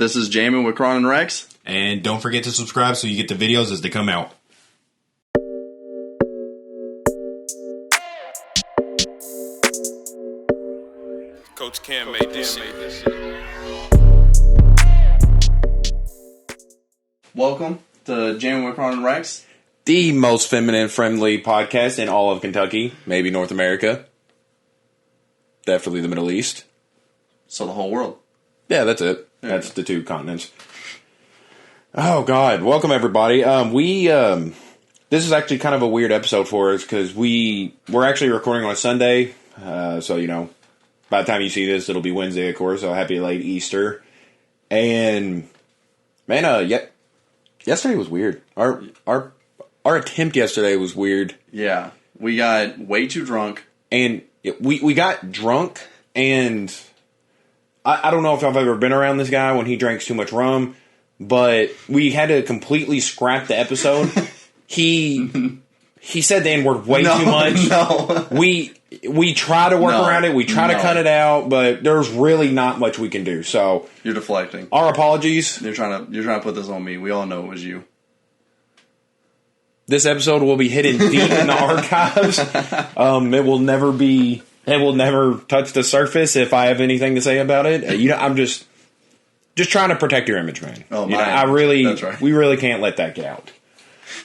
This is Jammin with Kron Rex. And don't forget to subscribe so you get the videos as they come out. Coach Cam made this shit. Welcome to Jammin with Kron Rex. The most feminine-friendly podcast in all of Kentucky, maybe North America. Definitely the Middle East. So the whole world. Yeah, that's it. That's the two continents. Oh, God. Welcome, everybody. This is actually kind of a weird episode for us because we're actually recording on a Sunday. So, you know, by the time you see this, it'll be Wednesday, of course. So happy late Easter. And, man, yesterday was weird. Our attempt yesterday was weird. Yeah. We got way too drunk. And we got drunk, and I don't know if I've ever been around this guy when he drinks too much rum, but we had to completely scrap the episode. He said the N-word way too much. No. We try to work around it. We try to cut it out, but there's really not much we can do. So you're deflecting. Our apologies. You're trying to put this on me. We all know it was you. This episode will be hidden deep in the archives. It will never touch the surface if I have anything to say about it. I'm just trying to protect your image, man. Oh, that's right. We really can't let that get out.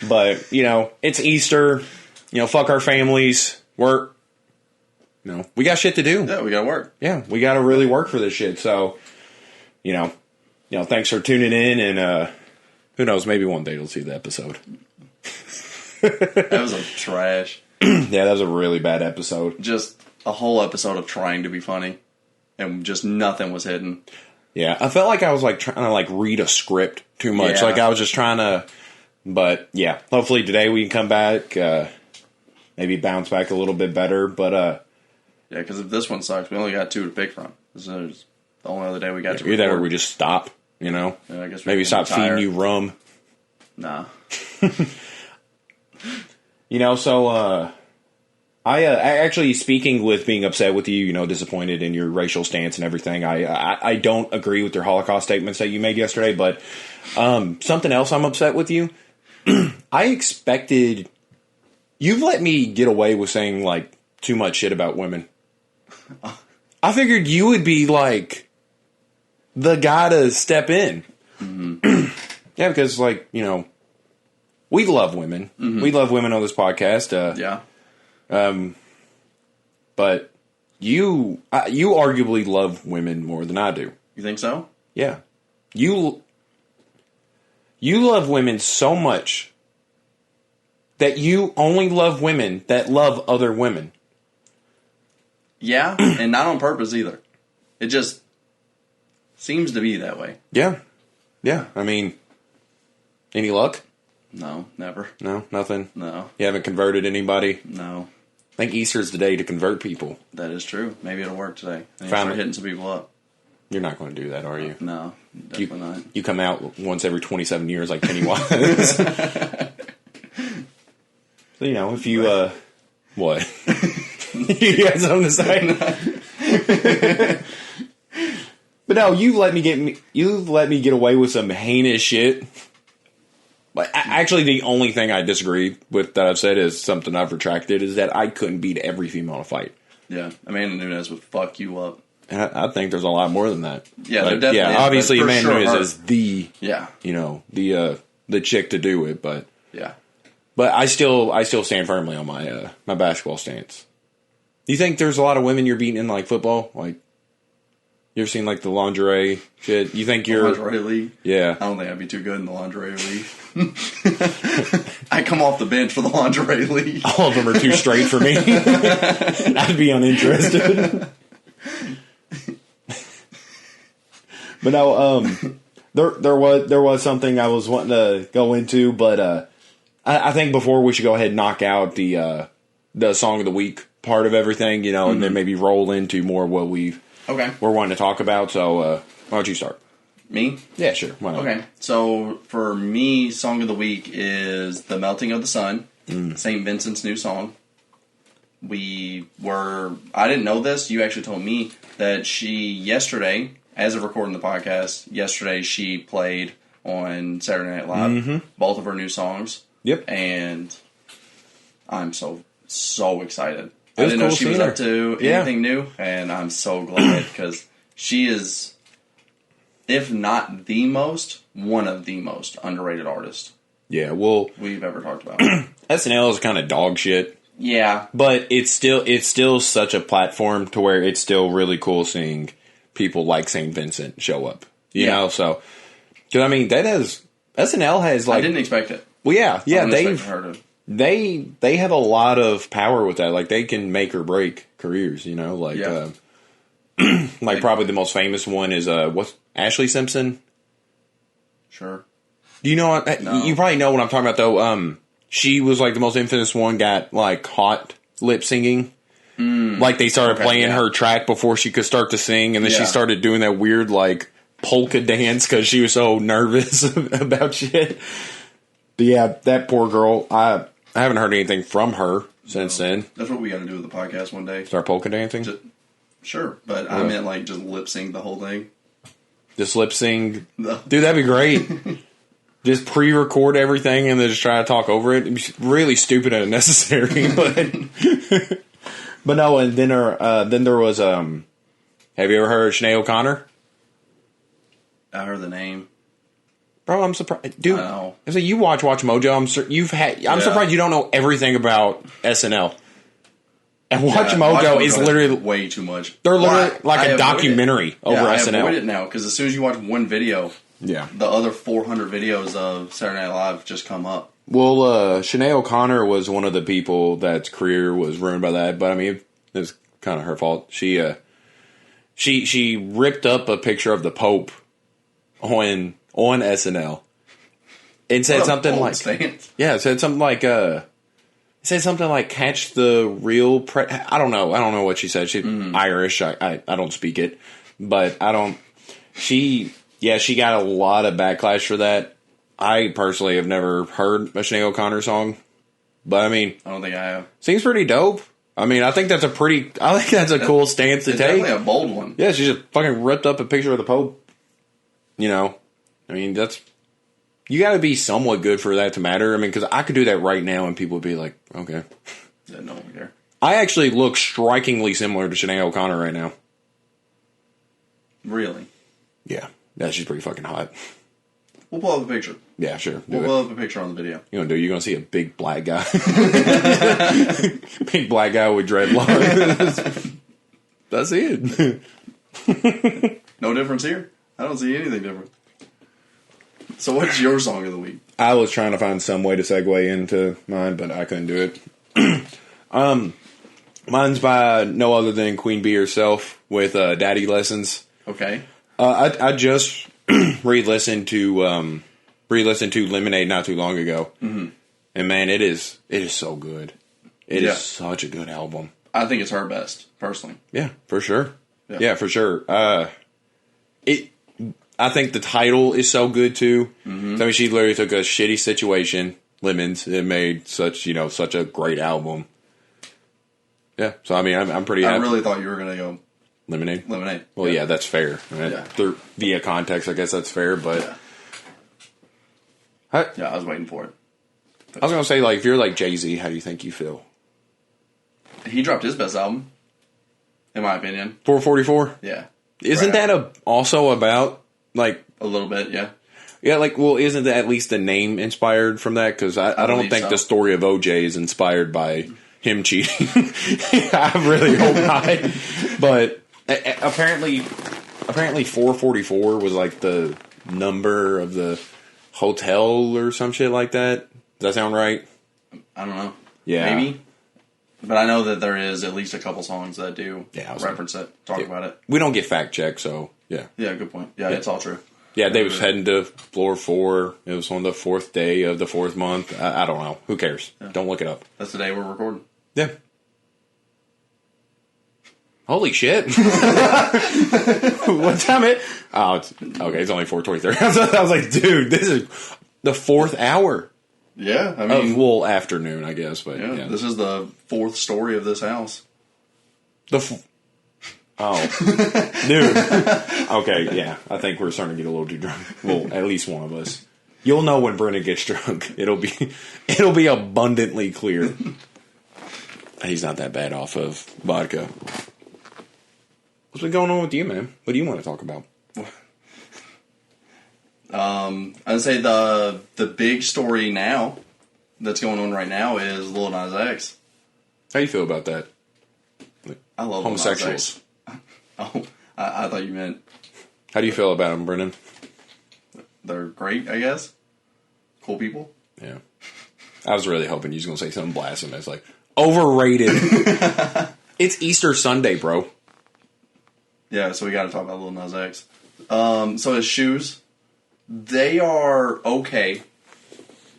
But, it's Easter. Fuck our families. Work. We got shit to do. Yeah, we got to work. Yeah, we got to really work for this shit. So, thanks for tuning in, and who knows, maybe one day you'll see the episode. That was a trash. Yeah, that was a really bad episode. Just a whole episode of trying to be funny, and just nothing was hidden. Yeah, I felt like I was trying to read a script too much. Yeah. I was just trying to, but yeah. Hopefully today we can come back, maybe bounce back a little bit better. But yeah, because if this one sucks, we only got two to pick from. This is the only other day we got to either record. Or we just stop. Yeah, I guess maybe stop feeding you rum. Nah. So I actually, speaking with being upset with you, disappointed in your racial stance and everything, I don't agree with your Holocaust statements that you made yesterday, but something else I'm upset with you. I expected, you've let me get away with saying, too much shit about women. I figured you would be, the guy to step in. Mm-hmm. Yeah, because, we love women. Mm-hmm. We love women on this podcast. Yeah. But you arguably love women more than I do. You think so? Yeah. You love women so much that you only love women that love other women. Yeah, and not on purpose either. It just seems to be that way. Yeah. Yeah. I mean, any luck? No, never. No, nothing? No. You haven't converted anybody? No. I think Easter's the day to convert people. That is true. Maybe it'll work today. And start hitting some people up. You're not going to do that, are you? No, definitely not. You come out once every 27 years like Pennywise. So, if you, what? You got something to say? But no, you've let me get away with some heinous shit. But actually, the only thing I disagree with that I've said is something I've retracted, is that I couldn't beat every female in a fight. Yeah, Amanda Nunes would fuck you up. And I think there's a lot more than that. Yeah, there definitely is, obviously Amanda Nunes her. is the, the chick to do it, but yeah. But I still stand firmly on my my basketball stance. Do you think there's a lot of women you're beating in football? You ever seen the lingerie shit? You think you're lingerie league? Yeah. I don't think I'd be too good in the lingerie league. I come off the bench for the lingerie league. All of them are too straight for me. I'd be uninterested. But no, there was something I was wanting to go into, but I think before we should go ahead and knock out the song of the week part of everything, and then maybe roll into more of what we're wanting to talk about. So why don't you start? Me? Yeah, sure. Why not? Okay. So for me, song of the week is "The Melting of the Sun," St. Vincent's new song. I didn't know this. You actually told me that she yesterday as of recording the podcast, yesterday she played on Saturday Night Live both of her new songs. Yep. And I'm so excited. I was didn't know cool she was seeing up to anything new, and I'm so glad because she is, if not the most, one of the most underrated artists. Yeah, well, we've ever talked about. SNL is kind of dog shit. Yeah, but it's still such a platform to where it's still really cool seeing people like St. Vincent show up. You know, so because I mean SNL has like I didn't expect it. Well, yeah, they have a lot of power with that. Like they can make or break careers. You know, like like probably the most famous one is what's Ashley Simpson. Sure. Do you know? No. You probably know what I'm talking about though. She was like the most infamous one. Got like caught lip singing. Like they started playing her track before she could start to sing, and then she started doing that weird like polka dance because she was so nervous about shit. But yeah, that poor girl. I haven't heard anything from her since then. That's what we got to do with the podcast one day. Start polka dancing? Sure, but I meant like just lip sync the whole thing. Just lip sync? Dude, that'd be great. Just pre-record everything and then just try to talk over it. It'd be really stupid and unnecessary, but... But no, and then there was, have you ever heard of Sinead O'Connor? I heard the name. Bro, I'm surprised. Dude, I was like, you watch Mojo. I'm surprised you don't know everything about SNL. And Watch Mojo is literally way too much. They're literally like a documentary over SNL. I avoid it now because as soon as you watch one video, the other 400 videos of Saturday Night Live just come up. Well, Sinead O'Connor was one of the people that's career was ruined by that, but I mean, it was kind of her fault. She ripped up a picture of the Pope on SNL and said something like, it said something like catch the real I don't know what she said. She's Irish. I don't speak it, but she got a lot of backlash for that. I personally have never heard a Sinead O'Connor song, but I mean, I don't think I have. Seems pretty dope. I mean, I think that's a cool stance to take. Definitely a bold one. Yeah, she just fucking ripped up a picture of the Pope. You know, I mean, you got to be somewhat good for that to matter. I mean, because I could do that right now and people would be like, okay. Yeah, no one care. I actually look strikingly similar to Sinead O'Connor right now. Really? Yeah, she's pretty fucking hot. We'll pull up a picture. Yeah, sure. We'll pull up a picture on the video. You're going to see a big black guy. Big black guy with dreadlocks. That's it. No difference here. I don't see anything different. So what's your song of the week? I was trying to find some way to segue into mine, but I couldn't do it. Mine's by no other than Queen Bee herself with Daddy Lessons. Okay. I just re-listened to Lemonade not too long ago, and man, it is so good. It is such a good album. I think it's her best, personally. Yeah, for sure. Yeah, for sure. I think the title is so good too. I mean, she literally took a shitty situation, Lemons, and made such a great album. Yeah, so I mean, I'm pretty happy. I really thought you were gonna go Lemonade. Well, yeah, that's fair. I mean, via context, I guess that's fair, but I was waiting for it. I was gonna say, like, if you're like Jay-Z, how do you think you feel? He dropped his best album, in my opinion. 444. Yeah. Isn't that also about like a little bit? Yeah. Yeah, like, well, isn't that at least the name inspired from that? Because I don't think the story of OJ is inspired by him cheating. I really hope not. But apparently 444 was like the number of the hotel or some shit like that. Does that sound right? I don't know. Yeah. Maybe. But I know that there is at least a couple songs that do reference it, talk about it. We don't get fact checked, so yeah. Yeah, good point. Yeah, it's all true. Yeah, they was heading to floor 4. It was on the 4th day of the 4th month. I don't know. Who cares? Yeah. Don't look it up. That's the day we're recording. Yeah. Holy shit. What time it? Oh, it's only 4:23. I was like, dude, this is the 4th hour. Yeah, I mean... Well, afternoon, I guess, but yeah. This is the 4th story of this house. Oh, dude. Okay, yeah. I think we're starting to get a little too drunk. Well, at least one of us. You'll know when Brenden gets drunk. It'll be abundantly clear. He's not that bad off of vodka. What's been going on with you, man? What do you want to talk about? I'd say the big story now that's going on right now is Lil Nas X. How do you feel about that? I love homosexuals. Oh, I thought you meant... How do you feel about them, Brenden? They're great, I guess. Cool people. Yeah. I was really hoping you was going to say something blasphemous, like, overrated. It's Easter Sunday, bro. Yeah, so we got to talk about Lil Nas X. So his shoes, they are okay,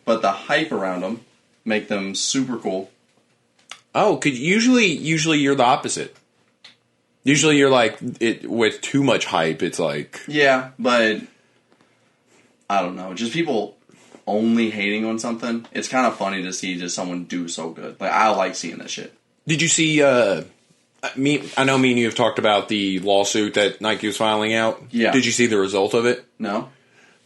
but the hype around them make them super cool. Oh, usually you're the opposite. Usually you're like, with too much hype, it's like... Yeah, but I don't know. Just people only hating on something. It's kind of funny to see just someone do so good. Like, I like seeing that shit. Did you see, I know me and you have talked about the lawsuit that Nike was filing out. Yeah. Did you see the result of it? No.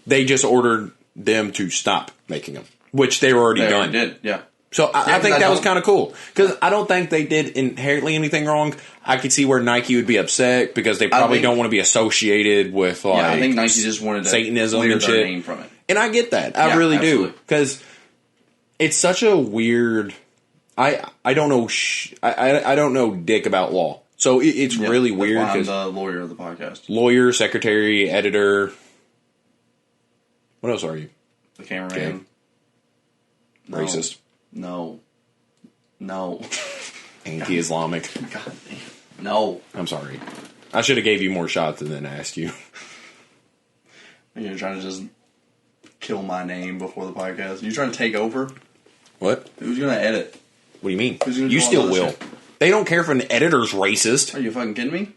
They just ordered them to stop making them, which they were already done. They did, yeah. So I think that was kind of cool. Because I don't think they did inherently anything wrong. I could see where Nike would be upset because they probably don't want to be associated with, like... Yeah, I think Nike just wanted to Satanism clear and their shit. name from it. And I get that. I really do. Because it's such a weird... I don't know... I don't know dick about law. So it's really weird. I'm the lawyer of the podcast. Lawyer, secretary, editor... What else are you? The cameraman. No. Racist. No. Anti-Islamic. God damn. No. I'm sorry. I should have gave you more shots and then asked you. You're trying to just kill my name before the podcast. You're trying to take over? What? Who's going to edit? What do you mean? You still will. Shit? They don't care if an editor's racist. Are you fucking kidding me?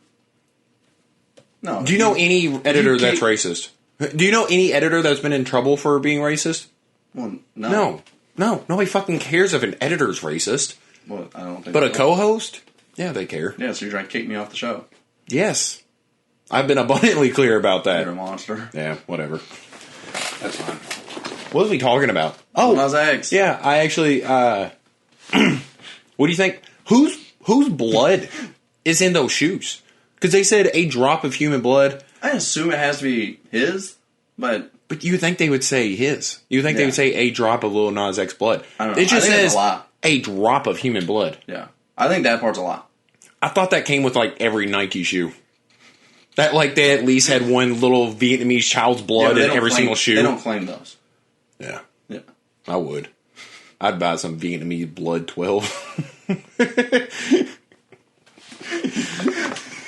No. Do you know any editor that's racist? Do you know any editor that's been in trouble for being racist? Well, no. No, nobody fucking cares if an editor's racist. Well, I don't think. But a co-host? Yeah, they care. Yeah, so you're trying to kick me off the show. Yes. I've been abundantly clear about that. You're a monster. Yeah, whatever. That's fine. What was we talking about? Oh, Lil Nas X. Yeah, I actually, what do you think? Whose blood is in those shoes? Because they said a drop of human blood. I assume it has to be his, but you think they would say his. You think they would say a drop of Lil Nas X blood. I don't know. It just says a drop of human blood. Yeah. I think that part's a lot. I thought that came with, like, every Nike shoe. That, like, they at least had one little Vietnamese child's blood in every single shoe. They don't claim those. Yeah. Yeah. I would. I'd buy some Vietnamese blood 12.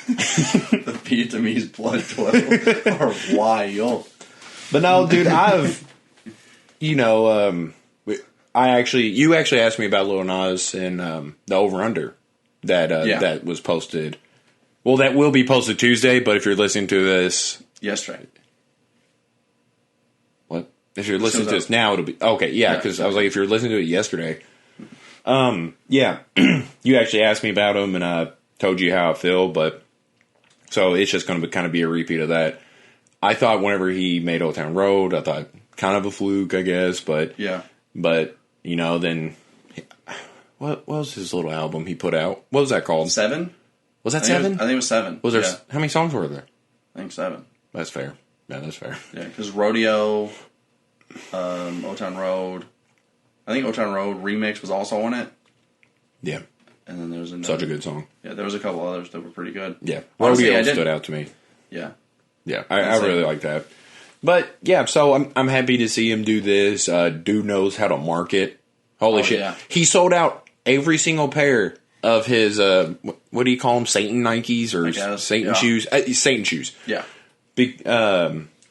The Vietnamese blood 12 are wild. But no, dude, you actually asked me about Lil Nas and the over-under that was posted. Well, that will be posted Tuesday, but if you're listening to this... Yesterday. What? If you're listening to this now, it'll be... Okay, yeah, because I was like, if you're listening to it yesterday... yeah, you actually asked me about him, and I told you how I feel, but... So it's just going to kind of be a repeat of that. I thought whenever he made Old Town Road, I thought kind of a fluke, I guess, but... Yeah. But, then... What was his little album he put out? What was that called? 7? Was that 7? I think it was 7. Was there? Yeah. How many songs were there? I think 7. That's fair. Yeah, that's fair. Yeah, because Rodeo, Old Town Road... I think Old Town Road Remix was also on it. Yeah. And then there was another... Such a good song. Yeah, there was a couple others that were pretty good. Yeah. Rodeo stood out to me. Yeah. Yeah, I really like that. But, yeah, so I'm happy to see him do this. Dude knows how to market. Holy shit. Yeah. He sold out every single pair of his, what do you call them? Satan Nikes or Satan shoes? Satan shoes. Yeah.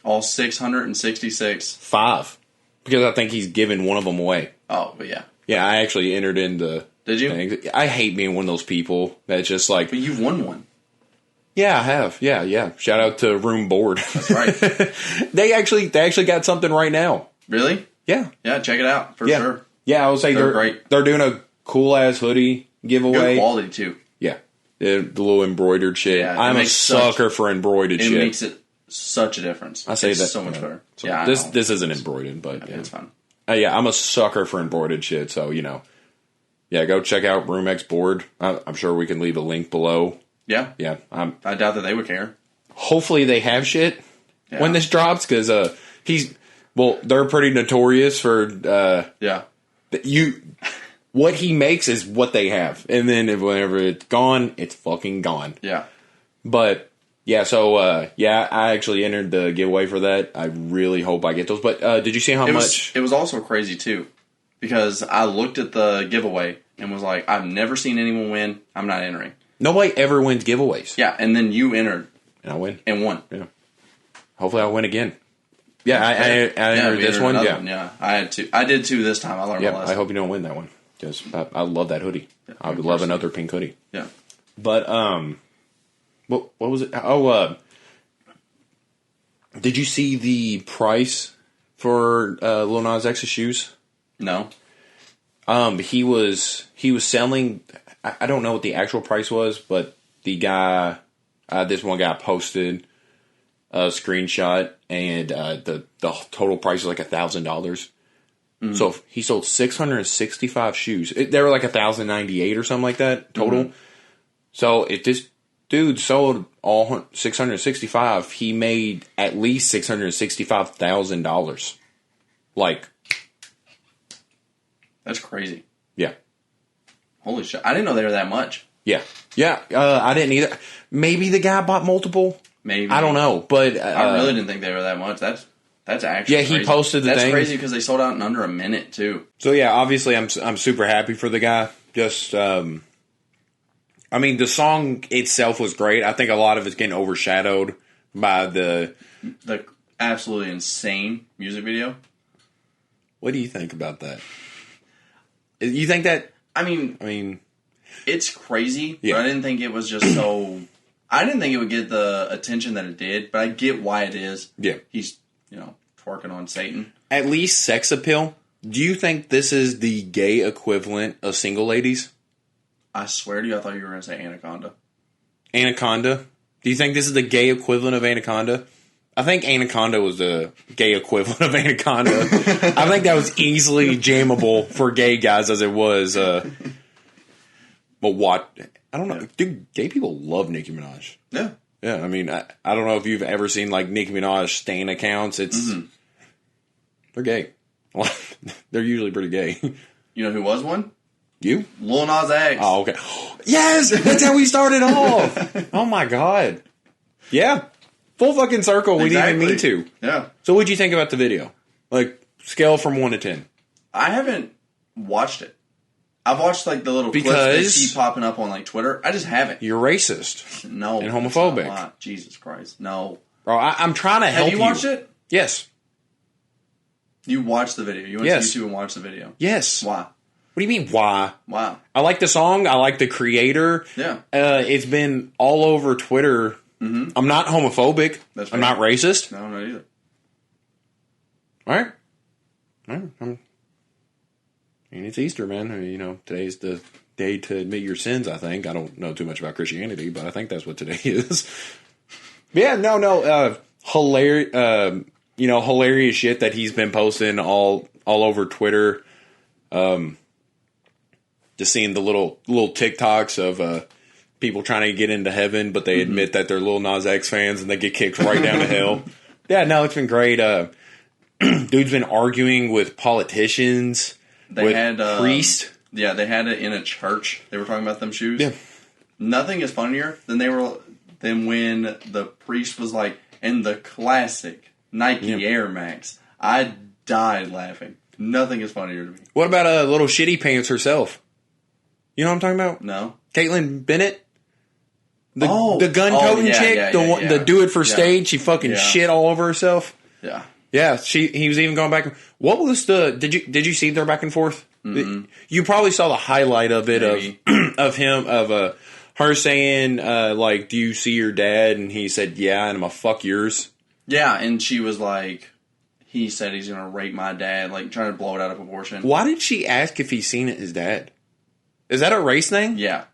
All 666. 5. Because I think he's given one of them away. Oh, but yeah. Yeah, I actually entered in the... Did you? Things. I hate being one of those people that's just like... But you won one. Yeah, I have. Yeah. Shout out to Room Board. That's right. They actually got something right now. Really? Yeah. Yeah, check it out for sure. Yeah, I would say they're great. They're doing a cool ass hoodie giveaway. Good quality too. Yeah. The little embroidered shit. Yeah, I'm a sucker for embroidered shit. It makes it such a difference. I say it's that so much better. So yeah, this isn't embroidered, but it's fun. Yeah, I'm a sucker for embroidered shit. So go check out Room X board. I'm sure we can leave a link below. Yeah, yeah. I doubt that they would care. Hopefully they have shit when this drops because they're pretty notorious for what he makes is what they have, and then whenever it's gone, it's fucking gone. Yeah, but. Yeah, so, I actually entered the giveaway for that. I really hope I get those. But did you see how much? It was also crazy, too, because I looked at the giveaway and was like, I've never seen anyone win. I'm not entering. Nobody ever wins giveaways. Yeah, and then you entered. And I win. And won. Yeah. Hopefully I'll win again. Yeah, I entered this one. Yeah. Yeah, I had two. I did two this time. I learned my lesson. I hope you don't win that one. Because I love that hoodie. I would love another pink hoodie. Yeah. But, what was it? Oh, did you see the price for Lil Nas X's shoes? No. He was selling. I don't know what the actual price was, but the guy, this one guy posted a screenshot, and the total price was like $1,000. Mm-hmm. So he sold 665 shoes. They were like 1,098 or something like that total. Mm-hmm. So if this dude sold all 665, he made at least $665,000. Like, that's crazy. Yeah. Holy shit! I didn't know they were that much. Yeah. I didn't either. Maybe the guy bought multiple. Maybe, I don't know, but I really didn't think they were that much. That's actually crazy. He posted the thing. That's crazy because they sold out in under a minute too. So yeah, obviously I'm super happy for the guy. Just I mean, the song itself was great. I think a lot of it's getting overshadowed by the absolutely insane music video. What do you think about that? You think that? I mean, it's crazy. Yeah. But I didn't think it was just so. I didn't think it would get the attention that it did, but I get why it is. Yeah, he's twerking on Satan. At least sex appeal. Do you think this is the gay equivalent of single ladies? I swear to you, I thought you were going to say Anaconda. Anaconda? Do you think this is the gay equivalent of Anaconda? I think Anaconda was the gay equivalent of Anaconda. I think that was easily jammable for gay guys as it was. But what? I don't know. Yeah. Dude, gay people love Nicki Minaj. Yeah. Yeah, I mean, I don't know if you've ever seen, like, Nicki Minaj stan accounts. They're gay. They're usually pretty gay. You know who was one? You? Lil Nas X. Oh, okay. Yes! That's how we started off! Oh, my God. Yeah. Full fucking circle. We didn't even mean to. Yeah. So what'd you think about the video? Like, scale from 1 to 10. I haven't watched it. I've watched, like, the little clips that keep popping up on, like, Twitter. I just haven't. You're racist. No. And homophobic. Jesus Christ. No. Bro, I'm trying to help you. Have you watched it? Yes. You watched the video. You went to YouTube and watched the video. Yes. Why? What do you mean, why? Wow. I like the song. I like the creator. Yeah. It's been all over Twitter. Mm-hmm. I'm not homophobic. That's right. I'm not racist. No, I'm not either. All right. And it's Easter, man. Today's the day to admit your sins, I think. I don't know too much about Christianity, but I think that's what today is. Yeah, no. Hilarious, hilarious shit that he's been posting all over Twitter. Just seeing the little TikToks of people trying to get into heaven, but they admit that they're Lil Nas X fans and they get kicked right down to hell. Yeah, no, it's been great. Dude's been arguing with politicians. They had priests. Yeah, they had it in a church. They were talking about them shoes. Yeah. Nothing is funnier than when the priest was like, in the classic Nike Air Max. I died laughing. Nothing is funnier to me. What about little shitty pants herself? You know what I'm talking about? No. Caitlyn Bennett? The gun-toting chick? The do-it for stage? She fucking shit all over herself? Yeah. Yeah, he was even going back. What was did you see their back and forth? Mm-hmm. You probably saw the highlight of it of her saying like, do you see your dad? And he said, yeah, and I'm gonna fuck yours. Yeah, and she was like, he said he's gonna rape my dad, like trying to blow it out of proportion. Why did she ask if he's seen his dad? Is that a race thing? Yeah.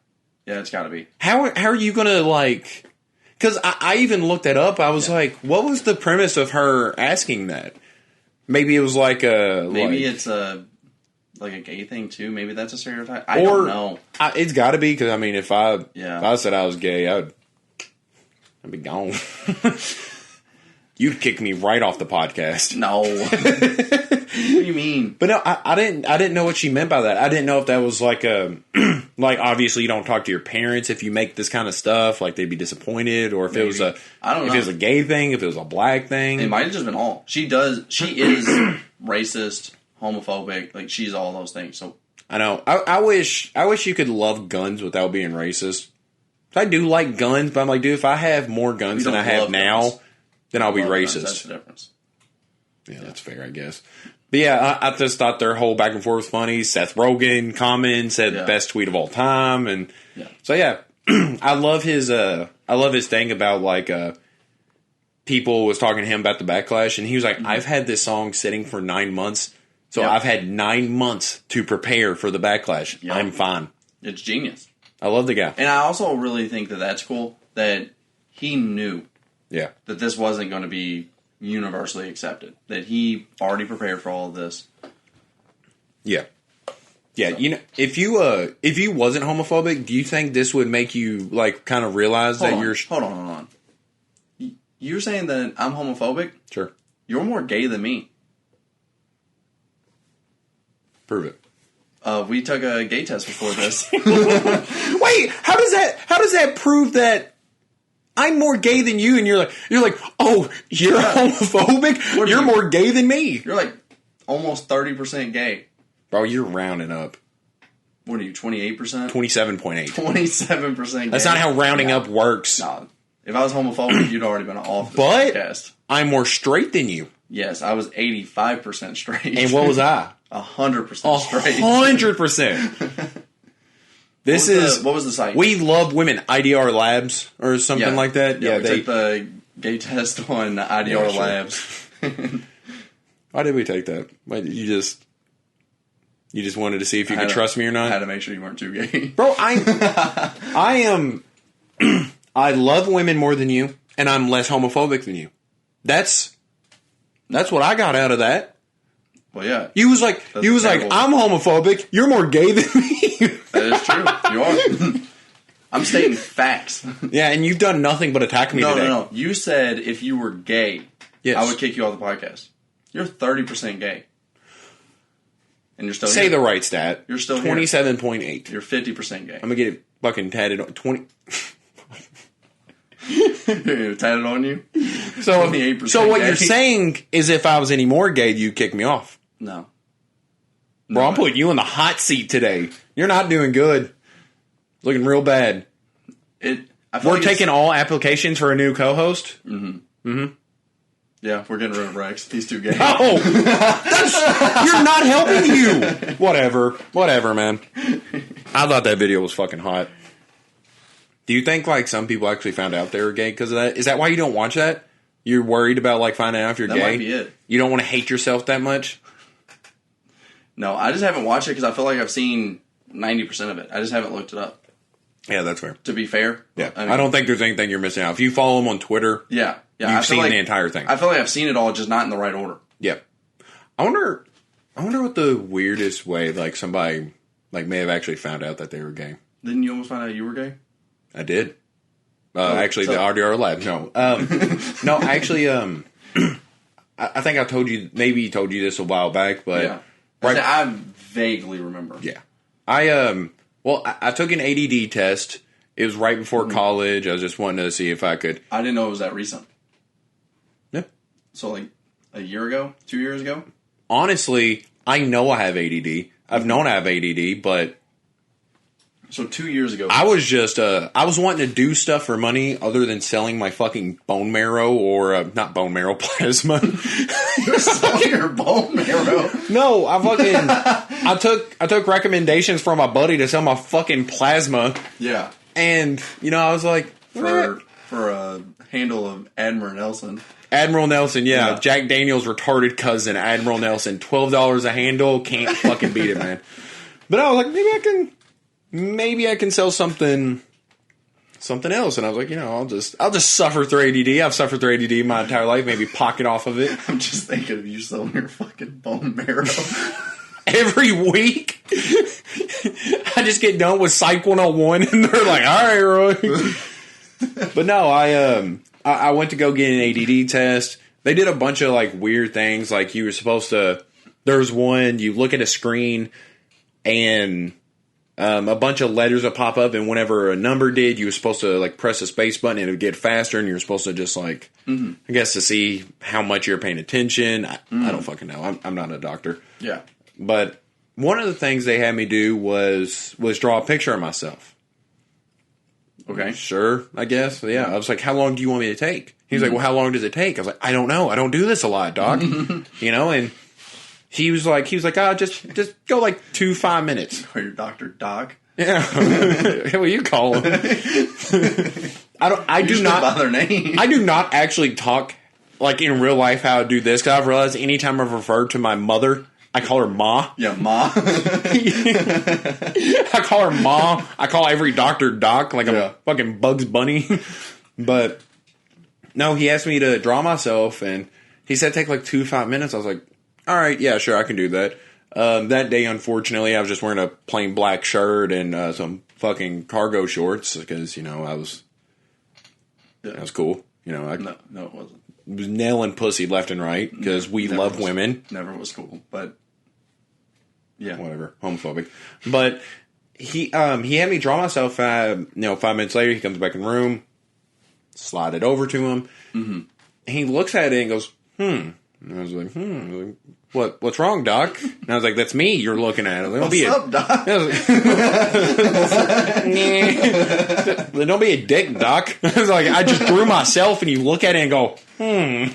Yeah, it's got to be. How are you gonna like? Because I even looked that up. I was like, what was the premise of her asking that? Maybe it was like a it's a like a gay thing too. Maybe that's a stereotype. I don't know. It's got to be because I mean, if I said I was gay, I'd be gone. You'd kick me right off the podcast. No. What do you mean? But no, I didn't know what she meant by that. I didn't know if that was like a like obviously you don't talk to your parents if you make this kind of stuff, like they'd be disappointed, or if it was I don't know. If it was a gay thing, if it was a black thing. It might have just been all. She is racist, homophobic, like she's all those things. So I know. I wish you could love guns without being racist. I do like guns, but I'm like, dude, if I have more guns than I have now, then I'll be racist. Guns. That's the difference. Yeah, that's fair, I guess. But yeah, I just thought their whole back and forth was funny. Seth Rogen commented, said best tweet of all time, and so yeah, I love his thing about like people was talking to him about the backlash, and he was like, I've had this song sitting for 9 months, so I've had 9 months to prepare for the backlash. Yep. I'm fine. It's genius. I love the guy, and I also really think that that's cool that he knew that this wasn't going to be universally accepted, that he already prepared for all of this. Yeah, so. You know, if you wasn't homophobic, do you think this would make you like kind of realize you're? Hold on. You're saying that I'm homophobic? Sure. You're more gay than me. Prove it. We took a gay test before this. Wait, how does that prove that I'm more gay than you? And you're like, oh, you're homophobic? You're more gay than me. You're like almost 30% gay. Bro, you're rounding up. What are you, 28%? 27.8. 27% gay. That's not how rounding up works. No. If I was homophobic, you'd already been off the podcast. I'm more straight than you. Yes, I was 85% straight. And what was I? 100% straight. 100%. What was the site? We Love Women, IDR Labs, or something like that. Yeah, we took the gay test on IDR Labs. Why did we take that? Why did you just wanted to see if you could trust me or not? I had to make sure you weren't too gay. Bro, I am I love women more than you, and I'm less homophobic than you. That's what I got out of that. Well, yeah. You was like, I'm homophobic. You're more gay than me. That is true. You are. I'm stating facts. Yeah, and you've done nothing but attack me today. No. You said if you were gay, I would kick you off the podcast. You're 30% gay. And you're still Say here. The right stat. You're still 27.8. You're 50% gay. I'm going to get it fucking tatted on 20. Tatted on you? So, 28% so what you're saying is if I was any more gay, you'd kick me off. No. Bro, I'm putting you in the hot seat today. You're not doing good. Looking real bad. We're taking all applications for a new co-host? Mm-hmm. Yeah, we're getting rid of Rex. He's too gay. Oh! You're not helping you! Whatever, man. I thought that video was fucking hot. Do you think, like, some people actually found out they were gay because of that? Is that why you don't watch that? You're worried about, like, finding out if you're gay? That might be it. You don't want to hate yourself that much? No, I just haven't watched it because I feel like I've seen 90% of it. I just haven't looked it up. Yeah, that's fair. To be fair. Yeah. I don't think there's anything you're missing out. If you follow him on Twitter, you've seen the entire thing. I feel like I've seen it all, just not in the right order. Yeah. I wonder what the weirdest way, like, somebody, like, may have actually found out that they were gay. Didn't you almost find out you were gay? I did. Actually, the RDR Lab. No. No, actually, I think I told you, maybe told you this a while back, but... Yeah. Right, I vaguely remember. Yeah. I took an ADD test. It was right before college. I was just wanting to see if I could... I didn't know it was that recent. Yeah. So, like, a year ago? 2 years ago? Honestly, I know I have ADD. I've known I have ADD, but... So 2 years ago... I was just... I was wanting to do stuff for money other than selling my fucking bone marrow or... not bone marrow, plasma. You're selling your bone marrow? No, I took recommendations from my buddy to sell my fucking plasma. Yeah. And, I was like... For a handle of Admiral Nelson. Admiral Nelson, yeah. Jack Daniels' retarded cousin, Admiral Nelson. $12 a handle. Can't fucking beat it, man. But I was like, maybe I can sell something else. And I was like, I'll just suffer through ADD. I've suffered through ADD my entire life. Maybe pocket off of it. I'm just thinking of you selling your fucking bone marrow. Every week, I just get done with Psych 101, and they're like, all right, Roy. But no, I went to go get an ADD test. They did a bunch of, like, weird things. Like, you were supposed to... There's one, you look at a screen, and a bunch of letters would pop up, and whenever a number did, you were supposed to, like, press the space button, and it would get faster, and you were supposed to just, like... I guess to see how much you're paying attention. I don't fucking know. I'm not a doctor. Yeah. But one of the things they had me do was draw a picture of myself. Okay. Sure, I guess. Yeah. I was like, how long do you want me to take? He's like, well, how long does it take? I was like, I don't know. I don't do this a lot, doc. And he was like, just go like 5 minutes. Or your doctor, Doc. Yeah. What you call him? I do not by their name. I do not actually talk like in real life how I do this, because I've realized anytime I've referred to my mother, I call her Ma. Yeah, Ma. I call her Ma. I call every doctor Doc, like I'm fucking Bugs Bunny. But no, he asked me to draw myself, and he said take like 5 minutes. I was like, all right, yeah, sure, I can do that. That day, unfortunately, I was just wearing a plain black shirt and some fucking cargo shorts because, I was cool. No, it wasn't. Was nailing pussy left and right because we love women. Never was cool, but yeah, whatever, homophobic. But he had me draw myself. 5 minutes later, he comes back in the room, slide it over to him. And he looks at it and goes, And I was like, What's wrong, Doc? And I was like, that's me you're looking at. Like, What's up, Doc? Don't be a dick, Doc. I was like, I just drew myself, and you look at it and go, And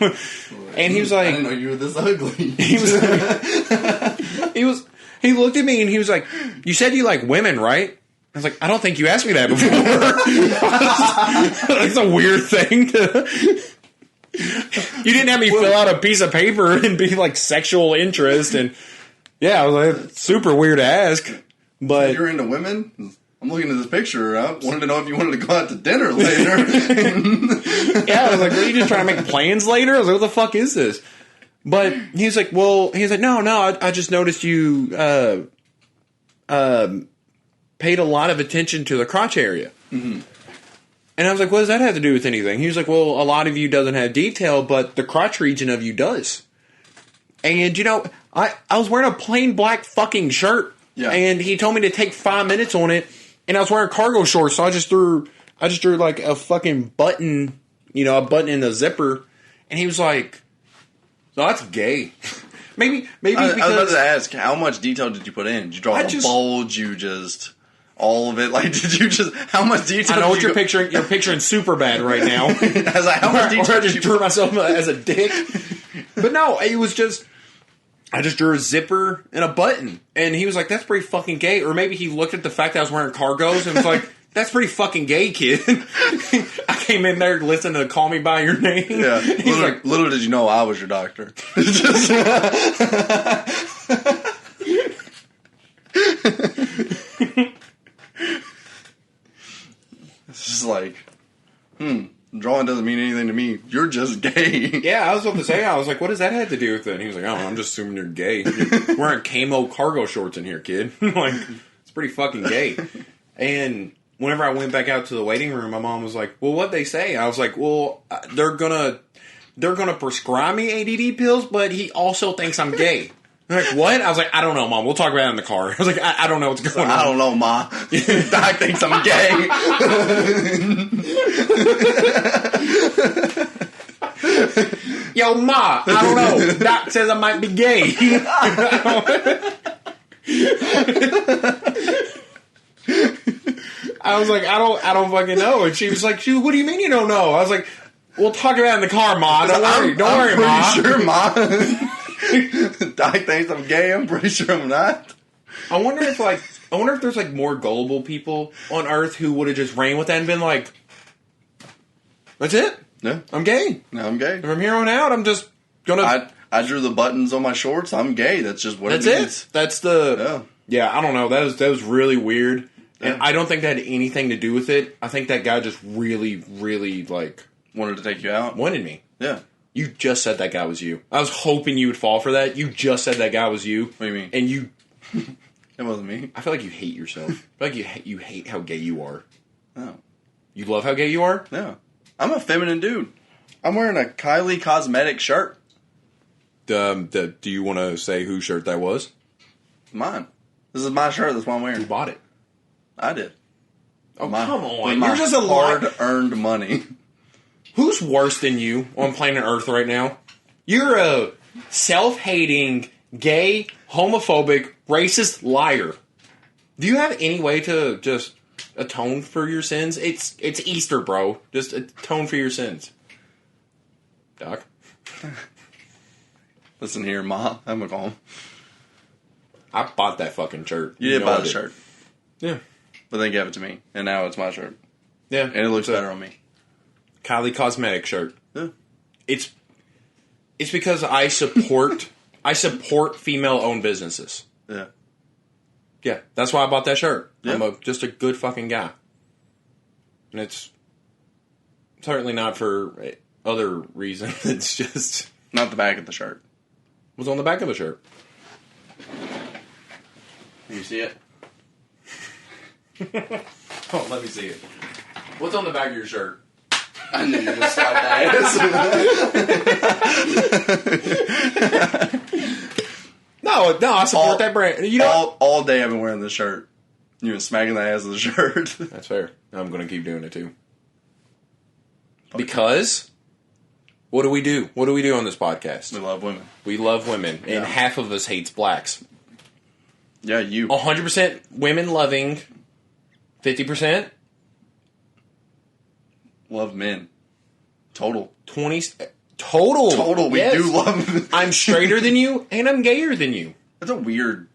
he was like, I didn't know you were this ugly. He looked at me and he was like, you said you like women, right? I was like, I don't think you asked me that before. That's a weird thing to... You didn't have me fill out a piece of paper and be like sexual interest, and I was like, super weird to ask. But you're into women? I'm looking at this picture. I wanted to know if you wanted to go out to dinner later. I was like, are you just trying to make plans later? I was like, what the fuck is this? But he's like, no, I just noticed you paid a lot of attention to the crotch area. And I was like, what does that have to do with anything? He was like, well, a lot of you doesn't have detail, but the crotch region of you does. And, I was wearing a plain black fucking shirt. Yeah. And he told me to take 5 minutes on it. And I was wearing cargo shorts, so I just drew like a fucking button, a button in the zipper. And he was like, so that's gay. maybe because... I was about to ask, how much detail did you put in? Did you draw a bulge? All of it? Like, did you just... How much detail... I know what you're picturing. You're picturing Superbad right now. I was like, how much detail I just drew myself as a dick. But no, it was just... I just drew a zipper and a button. And he was like, that's pretty fucking gay. Or maybe he looked at the fact that I was wearing cargos and was like, that's pretty fucking gay, kid. I came in there listening to Call Me By Your Name. Yeah. Little did you know I was your doctor. Just... It's just like, drawing doesn't mean anything to me. You're just gay. Yeah, I was about to say, I was like, what does that have to do with it? And he was like, oh, I'm just assuming you're gay. You're wearing camo cargo shorts in here, kid. Like, it's pretty fucking gay. And whenever I went back out to the waiting room, my mom was like, well, what'd they say? I was like, well, they're gonna prescribe me ADD pills, but he also thinks I'm gay. They're like, what? I was like, I don't know, Mom. We'll talk about it in the car. I was like, I don't know what's going on. I don't know, Ma. Doc thinks I'm gay. Yo, Ma, I don't know. Doc says I might be gay. I was like, I don't fucking know. And she was like, what do you mean you don't know? I was like, we'll talk about it in the car, Ma. Don't worry, Ma. I'm pretty sure, Ma. Doc thinks I'm gay. I'm pretty sure I'm not. I wonder if there's like more gullible people on Earth who would have just ran with that and been like, "That's it. Yeah, I'm gay. No, I'm gay. From here on out, I'm just gonna." I drew the buttons on my shorts. I'm gay. That's just what it is. That's the. Yeah, I don't know. That was really weird. And I don't think that had anything to do with it. I think that guy just really, really, wanted to take you out? wanted me. Yeah. You just said that guy was you. I was hoping you would fall for that. You just said that guy was you. What do you mean? And you... It wasn't me. I feel like you hate yourself. I feel like you hate how gay you are. No. You love how gay you are? Yeah. I'm a feminine dude. I'm wearing a Kylie Cosmetics shirt. Do you want to say whose shirt that was? Mine. This is my shirt. That's what I'm wearing. Who bought it? I did. Oh, come on. You're You're just a hard-earned money. Who's worse than you on planet Earth right now? You're a self-hating, gay, homophobic, racist liar. Do you have any way to just atone for your sins? It's Easter, bro. Just atone for your sins. Doc? Listen here, Ma. I'm gonna go home. I bought that fucking shirt. You did know buy I the did. shirt. Yeah. But they gave it to me. And now it's my shirt. Yeah. And it looks better on me. Kylie Cosmetics shirt. Yeah. It's because I support female-owned businesses. Yeah. Yeah, that's why I bought that shirt. Yeah. I'm just a good fucking guy. And it's certainly not for other reasons. It's just... Not the back of the shirt. What's on the back of the shirt? Can you see it? Oh, let me see it. What's on the back of your shirt? I knew you would slap that ass. No, I support that brand. You know, all day I've been wearing this shirt. You've been smacking the ass of the shirt. that's fair. I'm going to keep doing it too. Because what do we do? What do we do on this podcast? We love women. We love women, and half of us hates blacks. Yeah, you. 100% women loving, 50%. Love men. Total. 20 total. Total. We Yes. do love men. I'm straighter than you, and I'm gayer than you. That's a weird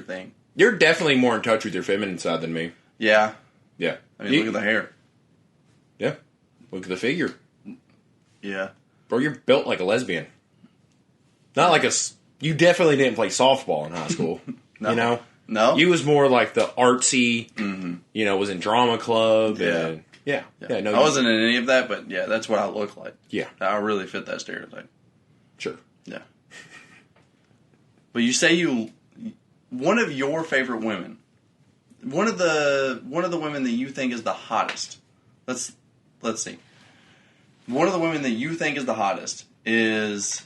thing. You're definitely more in touch with your feminine side than me. Yeah. Yeah. I mean, look at the hair. Yeah. Look at the figure. Yeah. Bro, you're built like a lesbian. Not like a... You definitely didn't play softball in high school. No. You know? No? You was more like the artsy, was in drama club. Yeah. And, yeah. No, I wasn't in any of that, but yeah, that's what I look like. Yeah. I really fit that stereotype. Sure. Yeah. But you say one of your favorite women, one of the women that you think is the hottest. Let's see. One of the women that you think is the hottest is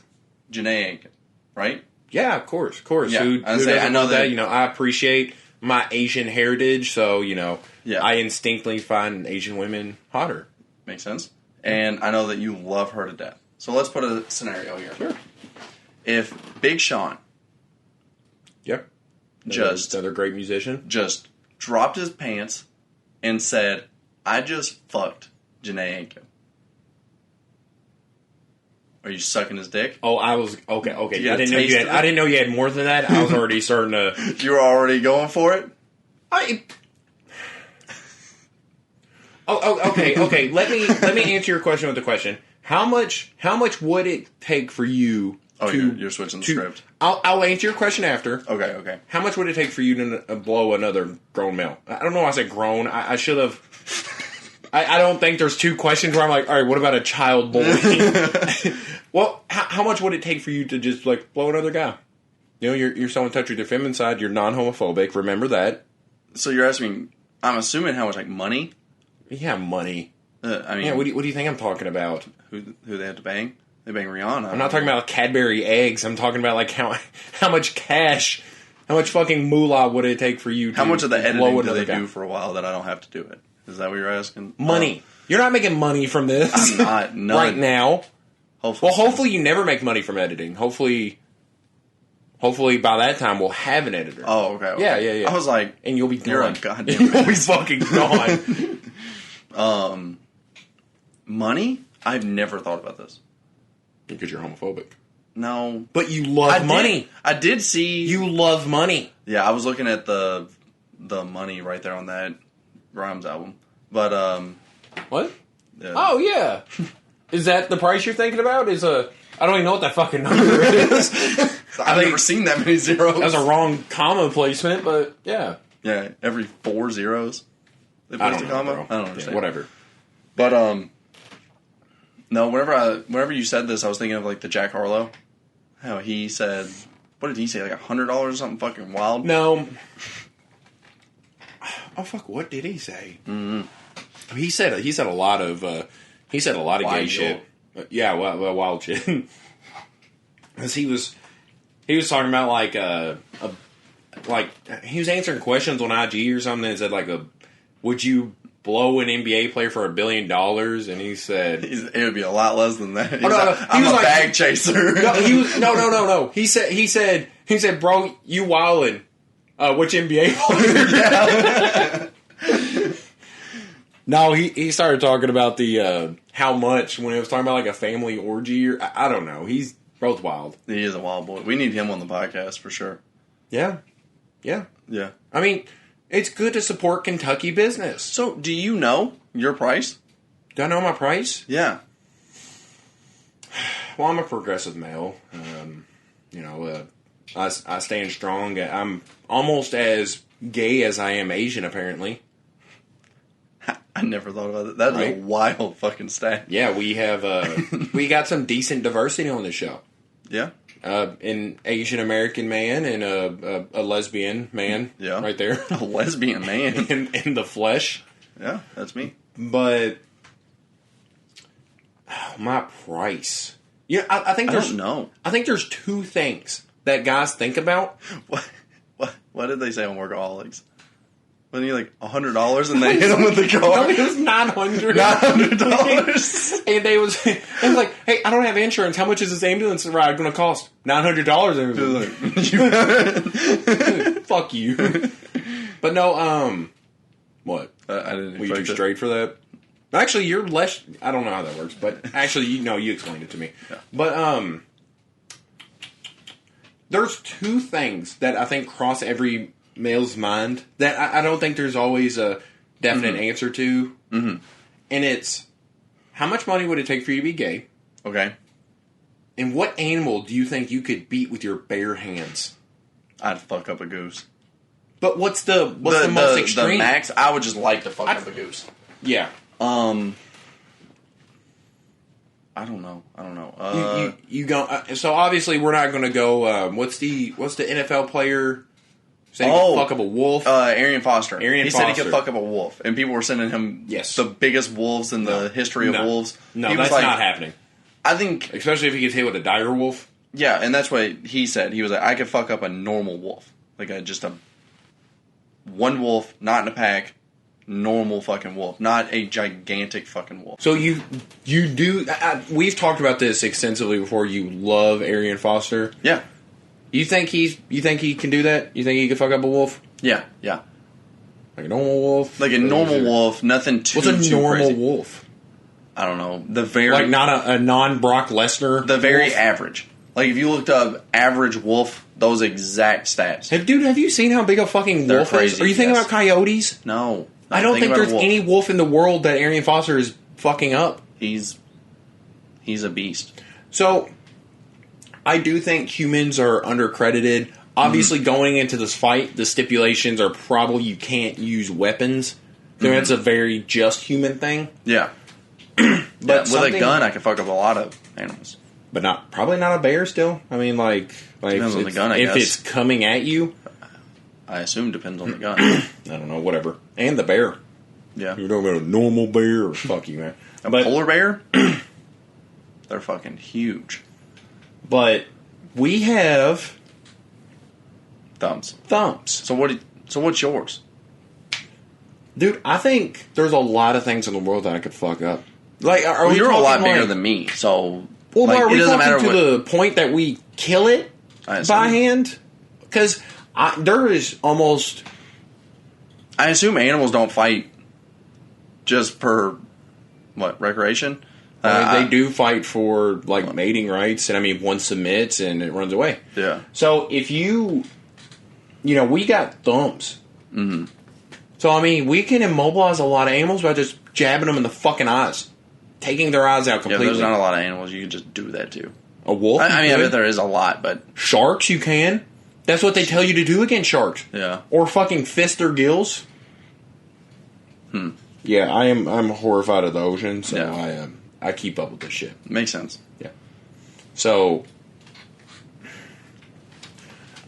Janae Aiken, right? Yeah, of course. Yeah, Who I doesn't know know that? that- I appreciate my Asian heritage, so, Yeah. I instinctively find Asian women hotter. Makes sense. And I know that you love her to death. So let's put a scenario here. Sure. If Big Sean Yep. just Another great musician. dropped his pants and said, "I just fucked Janae Aiken," are you sucking his dick? Oh, I was... Okay. You I got a didn't know you taste had... of it? I didn't know you had more than that. I was already starting to... You were already going for it? Okay. Let me answer your question with a question. How much would it take for you Oh, to... you're switching the script. I'll answer your question after. Okay. How much would it take for you to blow another grown male? I don't know why I said grown. I should have... I don't think there's two questions where I'm like, all right, what about a child boy? Well, how much would it take for you to just, blow another guy? You're so in touch with your feminine side. You're non-homophobic. Remember that. So you're asking, I'm assuming how much, money? Yeah, money. I mean, Yeah, what do you think I'm talking about? who they had to bang? They bang Rihanna. I'm not talking about Cadbury eggs. I'm talking about, how much cash, how much fucking moolah would it take for you to How much of the blow editing do another they guy? do for a while that I don't have to do it? Is that what you're asking? Money. You're not making money from this. I'm not. None. Right now. Hopefully. Well, hopefully you never make money from editing. Hopefully by that time we'll have an editor. Oh, okay. Yeah. I was like, And you'll be you're a gone. goddamn You'll be fucking gone. money? I've never thought about this. Because you're homophobic. No. But you love money. I did see. You love money. Yeah, I was looking at the money right there on that Rhymes album. But, What? yeah. Oh, yeah. Is that the price you're thinking about? I don't even know what that fucking number is. I've never seen that many zeros. That's a wrong comma placement, but yeah. Yeah, every 4 zeros. They I placed don't a know, comma. bro. I don't understand. Yeah, whatever. But no. Whenever you said this, I was thinking of like the Jack Harlow. How he said, what did he say? Like $100 or something fucking wild. No. Oh fuck! What did he say? Mm-hmm. He said a lot of Wild gay shit. Yeah, well, wild shit. Because he was talking about like he was answering questions on IG or something and said like would you blow an NBA player for $1 billion? And he said it would be a lot less than that. I'm a bag chaser. No. He said, bro, you wildin'. Which NBA player? No, he started talking about the how much when it was talking about like a family orgy or I don't know. He's both wild. He is a wild boy. We need him on the podcast for sure. Yeah. I mean, it's good to support Kentucky business. So, do you know your price? Do I know my price? Yeah. Well, I'm a progressive male. I stand strong. I'm almost as gay as I am Asian, apparently. I never thought about it. That's right? a wild fucking stat. Yeah, we have we got some decent diversity on the show. Yeah. An Asian American man and a lesbian man. Yeah. Right there. A lesbian man. in the flesh. Yeah, that's me. But my price. Yeah, I think there's I don't know. I think there's two things that guys think about. What did they say on Workaholics? Wasn't he like $100 and they hit him with the car? No, it was $900. $900. And they was like, hey, I don't have insurance. How much is this ambulance ride going to cost? $900. Fuck you. But no, what? I didn't. Were you too straight for that? Actually, you're less. I don't know how that works, but actually, you explained it to me. Yeah. But there's two things that I think cross every male's mind that I don't think there's always a definite answer to. Mm-hmm. And it's, how much money would it take for you to be gay? Okay. And what animal do you think you could beat with your bare hands? I'd fuck up a goose. But what's the most extreme? The max, I would just like to fuck up a goose. Yeah. I don't know. You go. So obviously we're not going to go. What's the NFL player? Said he could fuck up a wolf. Arian Foster. He said he could fuck up a wolf, and people were sending him the biggest wolves in the history of wolves. No, that's not happening. I think, especially if he gets hit with a dire wolf. Yeah, and that's what he said. He was like, I could fuck up a normal wolf, like just a one wolf, not in a pack. Normal fucking wolf, not a gigantic fucking wolf. So you do. We've talked about this extensively before. You love Arian Foster. Yeah. You think he can do that? You think he can fuck up a wolf? Yeah. Like a normal wolf. Like a normal wolf, nothing too. What's a normal crazy. Wolf? I don't know. The very like not a non Brock Lesnar. The very wolf? average. Like if you looked up average wolf, those exact stats. Dude, have you seen how big a fucking wolf crazy, is? Are you thinking about coyotes? No. I don't think there's any wolf in the world that Arian Foster is fucking up. He's a beast. So, I do think humans are undercredited. Obviously, going into this fight, the stipulations are probably you can't use weapons. That's a very just human thing. Yeah. But with a gun, I can fuck up a lot of animals. But probably not a bear still. I mean, depends on the gun, I guess. If it's coming at you. I assume depends on the gun. I don't know, whatever. And the bear. Yeah. You're talking about a normal bear or fuck you, man. A polar bear? They're fucking huge. But we have thumbs. So what's yours? Dude, I think there's a lot of things in the world that I could fuck up. Like, you're a lot bigger than me, so well, are we talking to the point that we kill it by hand? Because there is almost. I assume animals don't fight just for recreation. They do fight for mating rights, and I mean one submits and it runs away. Yeah. So if we got thumbs. Mm-hmm. So I mean, we can immobilize a lot of animals by just jabbing them in the fucking eyes, taking their eyes out completely. Yeah, there's not a lot of animals you can just do that to. A wolf? I mean, I bet there is a lot, but sharks you can. That's what they tell you to do against sharks. Yeah. Or fucking fist their gills. Yeah, I'm horrified of the ocean, so I keep up with this shit. Makes sense. Yeah. So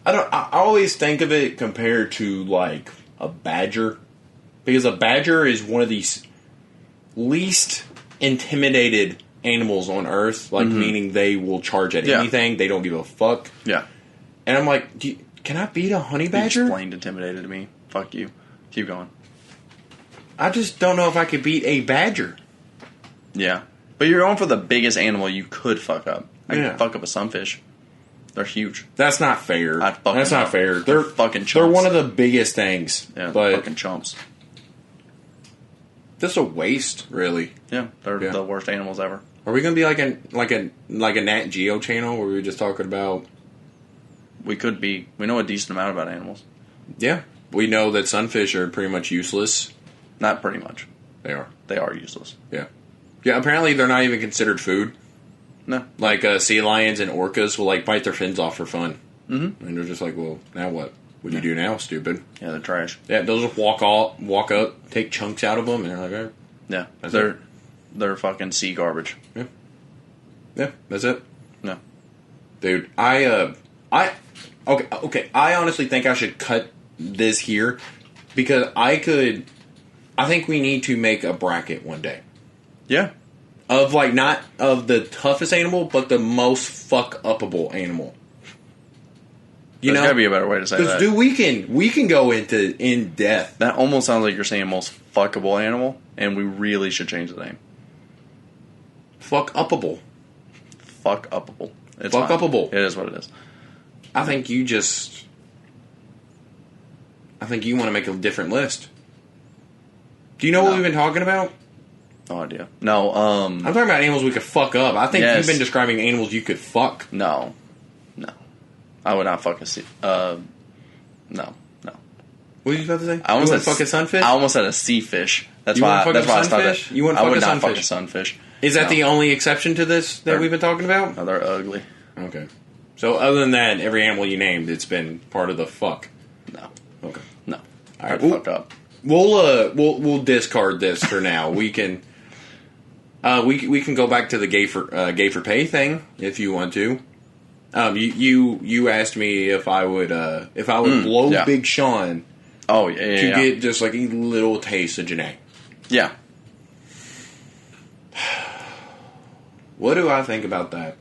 I always think of it compared to like a badger, because a badger is one of these least intimidated animals on Earth, like meaning they will charge at anything. They don't give a fuck. Yeah. And I'm like, can I beat a honey badger? You explained intimidated to me. Fuck you. Keep going. I just don't know if I could beat a badger. Yeah. But you're going for the biggest animal you could fuck up. I could fuck up a sunfish. They're huge. That's not fair. That's not fair. They're fucking chumps. They're one of the biggest things. Yeah, but fucking chumps. Just a waste, really. Yeah, they're the worst animals ever. Are we going to be like a Nat Geo channel where we were just talking about? We could be. We know a decent amount about animals. Yeah. We know that sunfish are pretty much useless. Not pretty much. They are. They are useless. Yeah. Yeah, apparently they're not even considered food. No. Like sea lions and orcas will like bite their fins off for fun. Mm-hmm. And they're just like, well, now what? What do you do now, stupid? Yeah, they're trash. Yeah, they'll just walk up, take chunks out of them, and they're like, all right. Yeah, they're fucking sea garbage. Yeah. Yeah, that's it. No. Dude, okay, I honestly think I should cut this here because I think we need to make a bracket one day. Yeah. Of like not of the toughest animal, but the most fuck-upable animal. There's gotta be a better way to say that. Because dude, we can go into in depth. That almost sounds like you're saying most fuckable animal, and we really should change the name. Fuck-upable. Fuck-upable. It's Fuck-upable. It is what it is. I think you want to make a different list. Do you know what we've been talking about? No idea. No, I'm talking about animals we could fuck up. I think you've been describing animals you could fuck. No. I would not fuck a no. What were you about to say? I almost said fuck a sunfish? I almost said a sea fish. That's you why I started. You wouldn't I fuck would a not sunfish? fuck a sunfish. Is that the only exception to this that we've been talking about? No, they're ugly. Okay. So other than that, every animal you named, it's been part of the fuck. No. Okay. No. All right. Fuck up. We'll discard this for now. We can we can go back to the gay for pay thing if you want to. You asked me if I would blow Big Sean. Oh yeah. To get just like a little taste of Janae. Yeah. What do I think about that?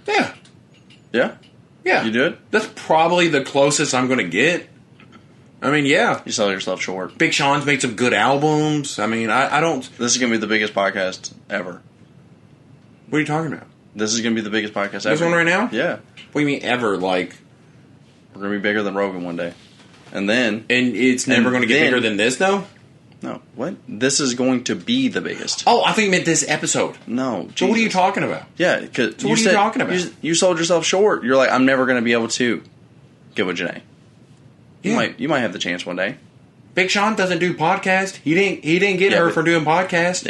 Yeah. Yeah? Yeah. You do it? That's probably the closest I'm going to get. I mean, yeah. You sell yourself short. Big Sean's made some good albums. I mean, I don't... This is going to be the biggest podcast ever. What are you talking about? This is going to be the biggest podcast ever. This one right now? Yeah. What do you mean ever? Like... We're going to be bigger than Rogan one day. And then... And it's never going to get bigger than this, though? No. What? This is going to be the biggest. Oh, I think you meant this episode. No. Jesus. So what are you talking about? Yeah. Cause so what are you talking about? You sold yourself short. You're like, I'm never going to be able to get with Janae. You might have the chance one day. Big Sean doesn't do podcast. He didn't get her for doing podcast.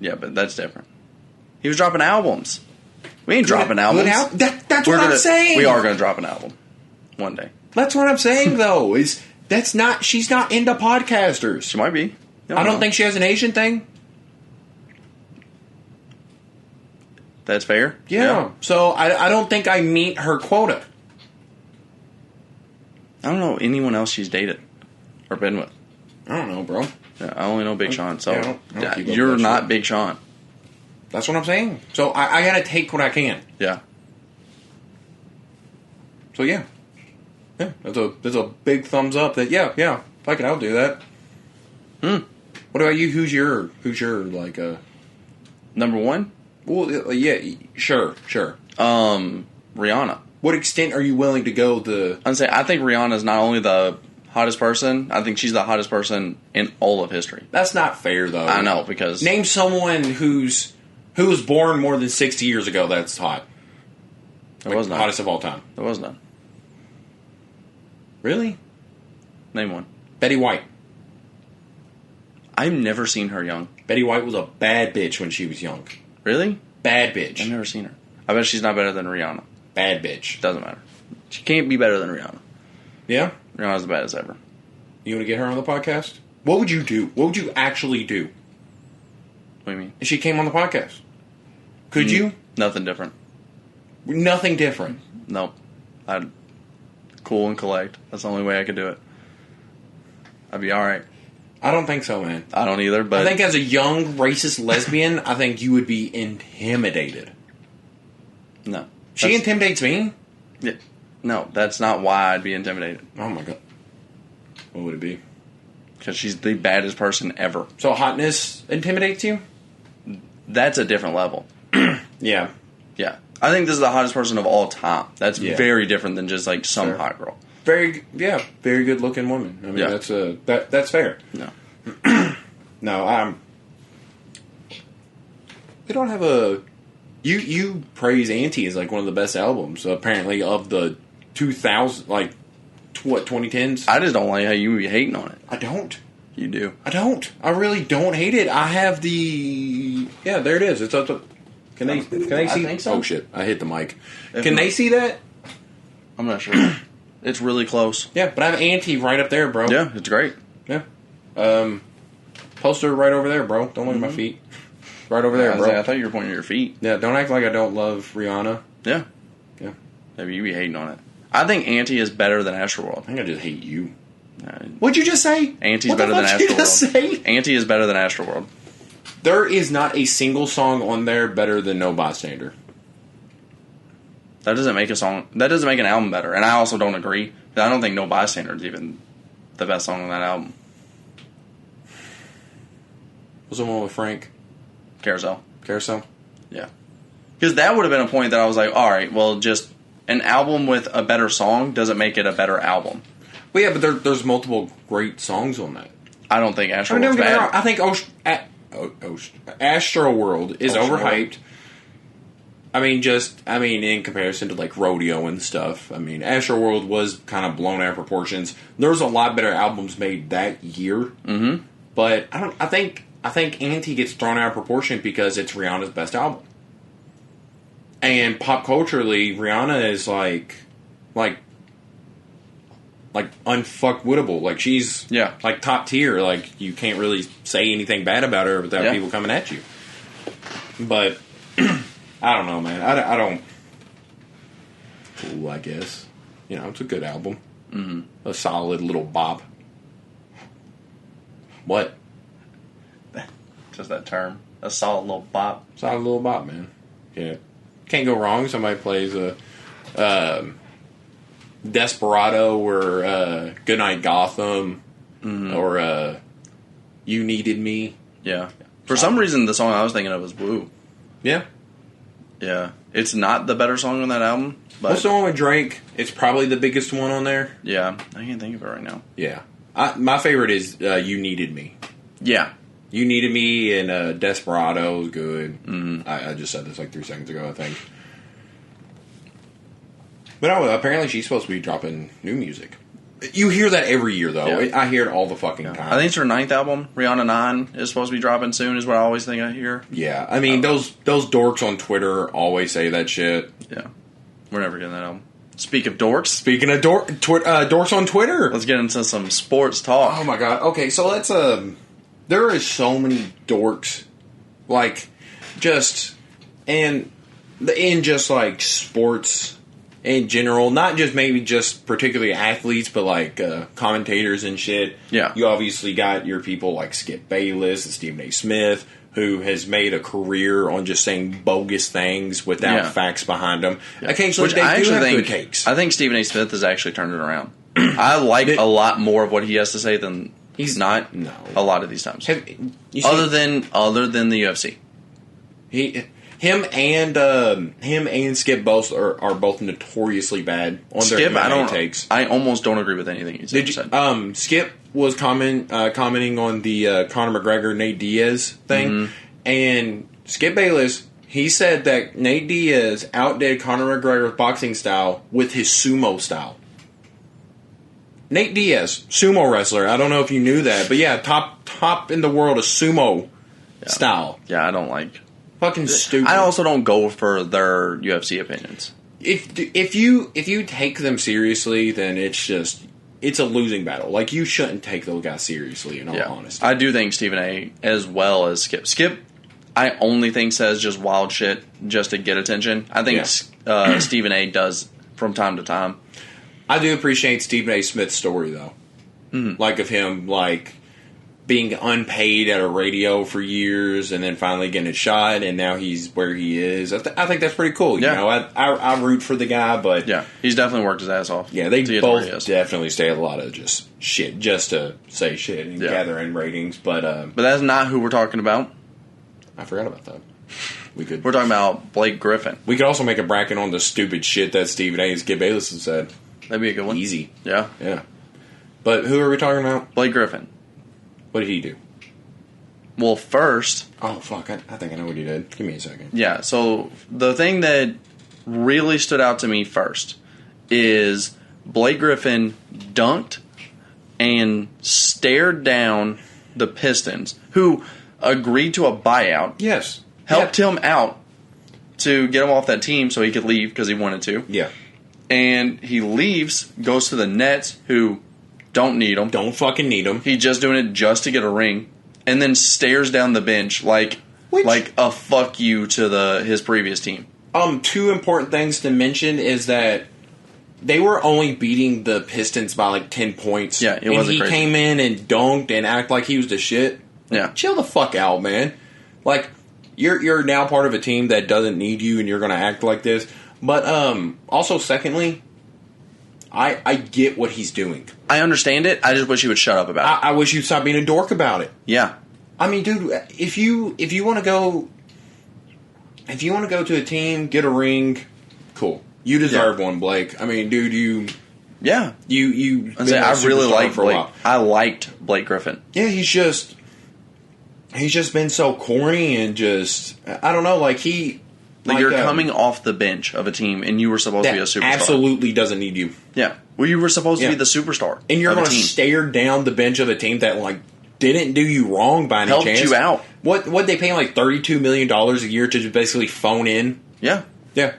Yeah, but that's different. He was dropping albums. We ain't dropping albums. That's what I'm saying. We are going to drop an album one day. That's what I'm saying, though. She's not into podcasters. She might be. I don't think she has an Asian thing. That's fair. Yeah. So I don't think I meet her quota. I don't know anyone else she's dated or been with. I don't know, bro. Yeah, I only know Big Sean. So I don't you're not Big Sean. That's what I'm saying. So I got to take what I can. Yeah. So yeah, that's a big thumbs up. That yeah, fuck it, I'll do that. What about you? Who's your like number one? Well, yeah, sure. Rihanna. What extent are you willing to go to? I think Rihanna is not only the hottest person. I think she's the hottest person in all of history. That's not fair, though. I know, because name someone who was born more than 60 years ago. That's hot. There was none. Hottest of all time. There was none. Really? Name one. Betty White. I've never seen her young. Betty White was a bad bitch when she was young. Really? Bad bitch. I've never seen her. I bet she's not better than Rihanna. Bad bitch. Doesn't matter. She can't be better than Rihanna. Yeah? Rihanna's the baddest ever. You want to get her on the podcast? What would you do? What would you actually do? What do you mean? If she came on the podcast? Could you? Nothing different. Nothing different. Nope. I'd cool and collect. That's the only way I could do it. I'd be alright. I don't think so, man. I don't either, but... I think as a young, racist lesbian, I think you would be intimidated. No. She intimidates me? Yeah. No, that's not why I'd be intimidated. Oh my god. What would it be? Because she's the baddest person ever. So hotness intimidates you? That's a different level. Yeah. Yeah. I think this is the hottest person of all time. That's Yeah. very different than just like some Fair. hot girl. Very good looking woman. I mean, Yeah. that's fair. No. No, we don't have a... You praise Auntie as like one of the best albums, apparently, of the 2000, like, 2010s? I just don't like how you be hating on it. I don't. You do. I don't. I really don't hate it. I have the... Yeah, there it is. It's up to... Can they see? think so. Oh, shit. I hit the mic. If Can not- they see that? I'm not sure. It's really close. Yeah, but I have Auntie right up there, bro. Yeah, it's great. Yeah. Poster right over there, bro. Don't look at my feet. Right over there, I bro. thought you were pointing at your feet. Yeah, don't act like I don't love Rihanna. Yeah. Yeah. Maybe you be hating on it. I think Auntie is better than Astroworld. I think I just hate you. Uh, What'd you just say? Auntie's What better the than fuck did you just Astroworld. say? Auntie is better than Astroworld. There is not a single song on there better than No Bystander. That doesn't make a song. That doesn't make an album better. And I also don't agree. I don't think No Bystander is even the best song on that album. What's the one with Frank? Carousel. Carousel? Yeah. Because that would have been a point that I was like, all right, well, just an album with a better song doesn't make it a better album. Well, yeah, but there's multiple great songs on that. I don't think Astroworld's don't get me wrong. bad. I think Astro World is Astro overhyped. I mean, in comparison to like Rodeo and stuff, I mean, Astro World was kind of blown out of proportions. There's a lot better albums made that year, but I think Auntie gets thrown out of proportion because it's Rihanna's best album, and pop culturally, Rihanna is like unfuckwittable. Like she's like top tier. Like you can't really say anything bad about her without people coming at you. But I don't know, man. I don't. Cool, I guess. You know, it's a good album. Mm-hmm. A solid little bop. What? Just that term. A solid little bop. Solid little bop, man. Yeah. Can't go wrong. Somebody plays a Desperado or Goodnight Gotham or You Needed Me. Yeah. For some reason, the song I was thinking of was Woo. Yeah. Yeah. It's not the better song on that album. But What's the one with Drake? It's probably the biggest one on there. Yeah. I can't think of it right now. Yeah. My favorite is You Needed Me. Yeah. You Needed Me and Desperado is good. I just said this like 3 seconds ago, I think. But apparently she's supposed to be dropping new music. You hear that every year, though. Yeah. I hear it all the fucking time. I think it's her 9th album. Rihanna 9 is supposed to be dropping soon, is what I always think I hear. Yeah. I mean, those dorks on Twitter always say that shit. Yeah. We're never getting that album. Speak of dorks. Speaking of dorks on Twitter. Let's get into some sports talk. Oh, my God. Okay, so let's... there is so many dorks. Like, just... And in just, like, sports... in general, not just maybe just particularly athletes, but like commentators and shit. Yeah. You obviously got your people like Skip Bayless and Stephen A. Smith, who has made a career on just saying bogus things without facts behind them. Yeah. Occasionally, Which they I do actually have think, good takes. I think Stephen A. Smith has actually turned it around. I like a lot more of what he has to say than he's not. No. A lot of these times. Other than the UFC. Him and Skip both are both notoriously bad on their Skip, MMA takes. I almost don't agree with anything he's said. Skip was commenting on the Conor McGregor Nate Diaz thing, and Skip Bayless, he said that Nate Diaz outdid Conor McGregor's boxing style with his sumo style. Nate Diaz, sumo wrestler. I don't know if you knew that, but yeah, top in the world of sumo style. Yeah, I don't like. Fucking stupid. I also don't go for their UFC opinions. if you take them seriously, then it's a losing battle. Like, you shouldn't take those guys seriously, in all honesty. I do think Stephen A. as well as Skip. Skip, I only think says just wild shit just to get attention. I think Stephen A. does from time to time. I do appreciate Stephen A. Smith's story, though. Mm-hmm. Like, of him, like, being unpaid at a radio for years and then finally getting a shot, and now he's where he is. I think that's pretty cool. You know, I root for the guy, but... Yeah, he's definitely worked his ass off. Yeah, they both definitely say a lot of just shit, just to say shit and gather in ratings, but that's not who we're talking about. I forgot about that. We're talking about Blake Griffin. We could also make a bracket on the stupid shit that Stephen A. and Skip Bayless have said. That'd be a good one. Easy. Yeah. Yeah. But who are we talking about? Blake Griffin. What did he do? Well, first... Oh, fuck. I think I know what he did. Give me a second. Yeah, so the thing that really stood out to me first is Blake Griffin dunked and stared down the Pistons, who agreed to a buyout. Yes. Helped him out to get him off that team so he could leave because he wanted to. Yeah. And he leaves, goes to the Nets, who... don't need him. Don't fucking need him. He's just doing it just to get a ring. And then stares down the bench like a fuck you to his previous team. Two important things to mention is that they were only beating the Pistons by like 10 points. Yeah, it wasn't crazy. He came in and dunked and acted like he was the shit. Yeah. Chill the fuck out, man. Like, you're now part of a team that doesn't need you and you're going to act like this. But also, secondly... I get what he's doing. I understand it. I just wish he would shut up about it. I wish you'd stop being a dork about it. Yeah. I mean, dude, if you want to go to a team, get a ring, cool. You deserve one, Blake. I mean, dude, you. I really like Blake. I liked Blake Griffin. Yeah, he's just been so corny and just I don't know, like he. Like you're coming off the bench of a team, and you were supposed to be a superstar. Absolutely doesn't need you. Yeah, well, you were supposed to be the superstar, and you're going to stare down the bench of a team that like didn't do you wrong by any chance. Helped you out. What they pay like $32 million a year to just basically phone in? Yeah, yeah.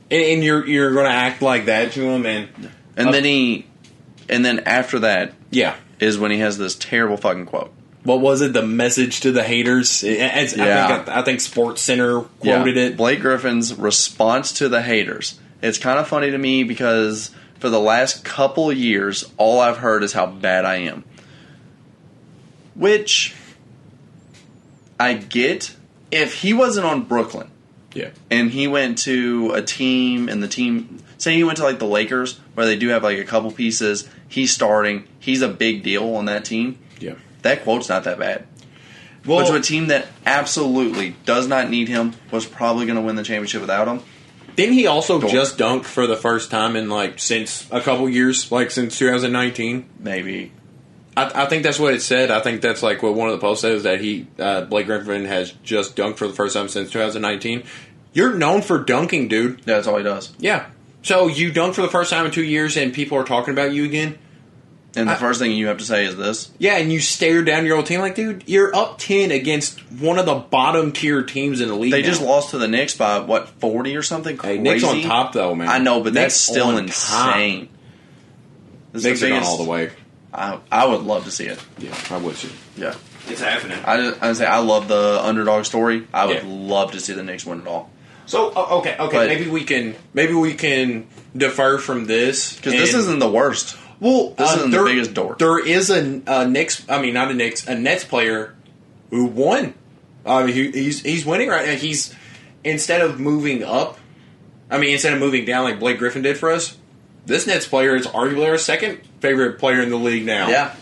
And you're going to act like that to him, and then after that, is when he has this terrible fucking quote. What was it? The message to the haters? I think Sports Center quoted it. Blake Griffin's response to the haters. It's kind of funny to me because for the last couple of years, all I've heard is how bad I am. Which I get. If he wasn't on Brooklyn, and he went to a team, and the team, say he went to like the Lakers, where they do have like a couple pieces, he's starting, he's a big deal on that team. Yeah. That quote's not that bad. Well, but to a team that absolutely does not need him, was probably going to win the championship without him. Didn't he also just dunk for the first time in like since a couple years, like since 2019? Maybe. I think that's what it said. I think that's like what one of the posts says, that Blake Griffin has just dunked for the first time since 2019. You're known for dunking, dude. Yeah, that's all he does. Yeah. So you dunked for the first time in 2 years, and people are talking about you again. And the first thing you have to say is this? Yeah, and you stare down your old team like, dude, you're up 10 against one of the bottom tier teams in the league. They just lost to the Knicks by, 40 or something? Crazy. Hey, Knicks on top, though, man. I know, but that's still insane. Knicks are going all the way. I would love to see it. Yeah, I would too. Yeah. It's happening. I love the underdog story. I would love to see the Knicks win it all. So, okay. But maybe we can defer from this. Because this isn't the worst. Well, this isn't the biggest dork. There is a Nets player who won. He's winning right now. He's instead of moving down like Blake Griffin did for us, this Nets player is arguably our second favorite player in the league now. Yeah,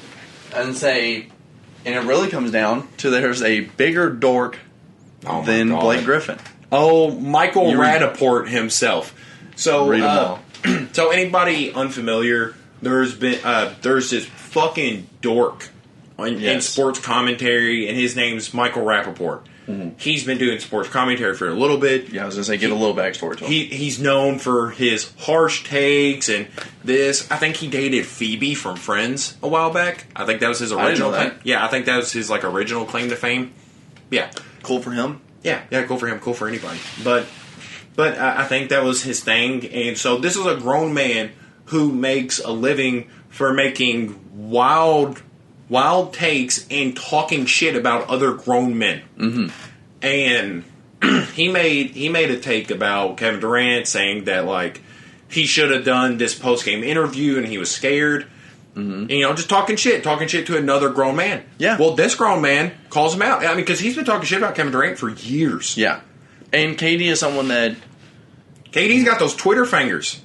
and it really comes down to there's a bigger dork than Blake Griffin. Oh, Michael Radaport himself. So read them all. So anybody unfamiliar? There's this fucking dork in sports commentary, and his name's Michael Rapaport. Mm-hmm. He's been doing sports commentary for a little bit. Yeah, I was going to say, get a little backstory to him. He's known for his harsh takes and this. I think he dated Phoebe from Friends a while back. I think that was his original claim. Yeah, I think that was his original claim to fame. Yeah. Cool for him. Yeah, cool for him. Cool for anybody. But But I think that was his thing. And so this is a grown man who makes a living for making wild takes and talking shit about other grown men. Mm-hmm. And he made a take about Kevin Durant, saying that like he should have done this post game interview and he was scared. Mm-hmm. And, just talking shit to another grown man. Yeah. Well, this grown man calls him out. I mean, because he's been talking shit about Kevin Durant for years. Yeah. And KD is someone that... KD's got those Twitter fingers.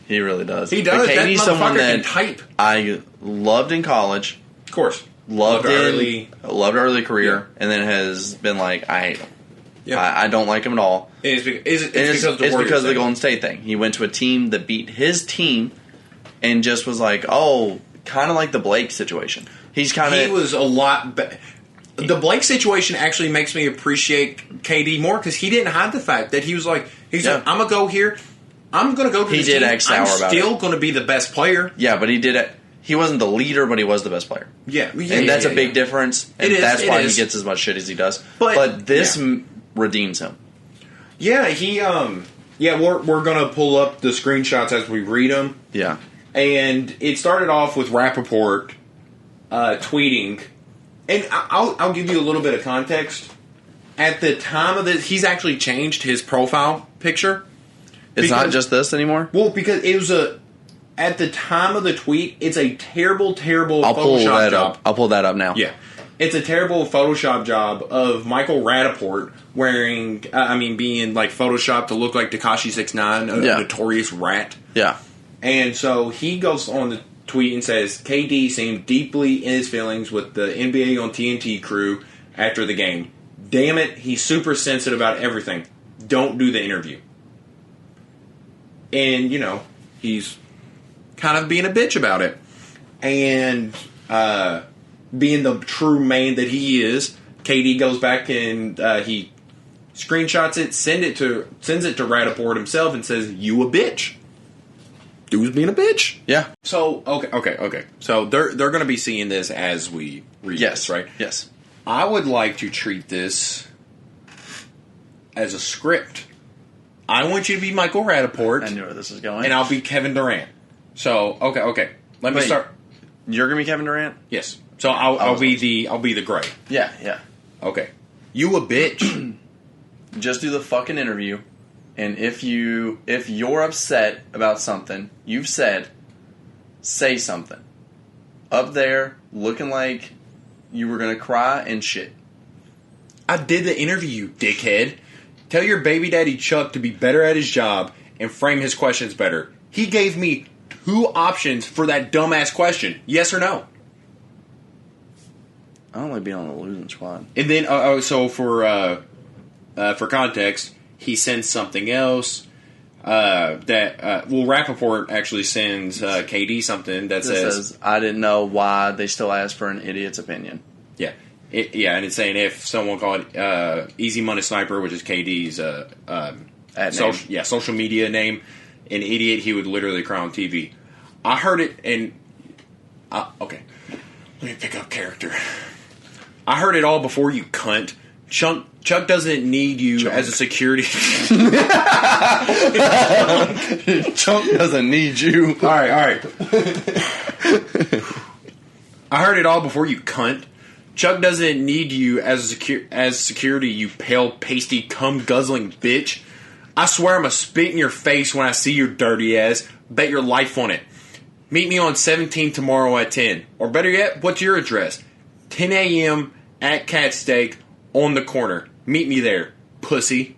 He really does. He does. But KD's someone that can type. I loved in college. Of course. Loved early career. Yeah. And then has been like, I hate him. Yeah. I don't like him at all. It's because of the Golden State thing. He went to a team that beat his team and just was like, oh... Kind of like the Blake situation. He was a lot better. The Blake situation actually makes me appreciate KD more because he didn't hide the fact that he was like, I'm going to go here. I'm going to go to this team. I'm still going to be the best player. Yeah, but he did it. He wasn't the leader, but he was the best player. Yeah. And that's a big difference. And that's why he gets as much shit as he does. But this redeems him. Yeah, we're going to pull up the screenshots as we read them. Yeah. And it started off with Rapaport tweeting, and I'll give you a little bit of context. At the time of this, he's actually changed his profile picture. It's not just this anymore? Well, because it was at the time of the tweet, it's a terrible Photoshop job. I'll pull that up now. Yeah. It's a terrible Photoshop job of Michael Radaport being like Photoshopped to look like Tekashi 6ix9ine, a notorious rat. Yeah. And so he goes on the tweet and says, KD seemed deeply in his feelings with the NBA on TNT crew after the game. Damn it, he's super sensitive about everything. Don't do the interview. And, he's kind of being a bitch about it. And being the true man that he is, KD goes back and he screenshots it, sends it to Radaport himself and says, "You a bitch." Dude's being a bitch. Yeah. So, okay. So they're going to be seeing this as we read this, right? Yes. I would like to treat this as a script. I want you to be Michael Radaport. I knew where this was going. And I'll be Kevin Durant. So, okay. Let me start. You're going to be Kevin Durant? Yes. So I'll be the gray. Yeah. Okay. You a bitch. Just do the fucking interview. And if you're upset about something you've said, say something. Up there, looking like you were going to cry and shit. I did the interview, you dickhead. Tell your baby daddy Chuck to be better at his job and frame his questions better. He gave me 2 options for that dumbass question. Yes or no? I don't like being on the losing squad. And then, so for context, he sends something else Rapaport actually sends KD something that says, I didn't know why they still ask for an idiot's opinion. Yeah. And it's saying if someone called Easy Money Sniper, which is KD's social media name, an idiot, he would literally cry on TV. I heard it, and okay, let me pick up character. I heard it all before, you cunt. Chuck doesn't need you as a security. Chunk doesn't need you. All right. I heard it all before, you cunt. Chuck doesn't need you as security, you pale, pasty, cum-guzzling bitch. I swear I'm going to spit in your face when I see your dirty ass. Bet your life on it. Meet me on 17 tomorrow at 10. Or better yet, what's your address? 10 a.m. at Cat Steak on the corner. Meet me there, pussy.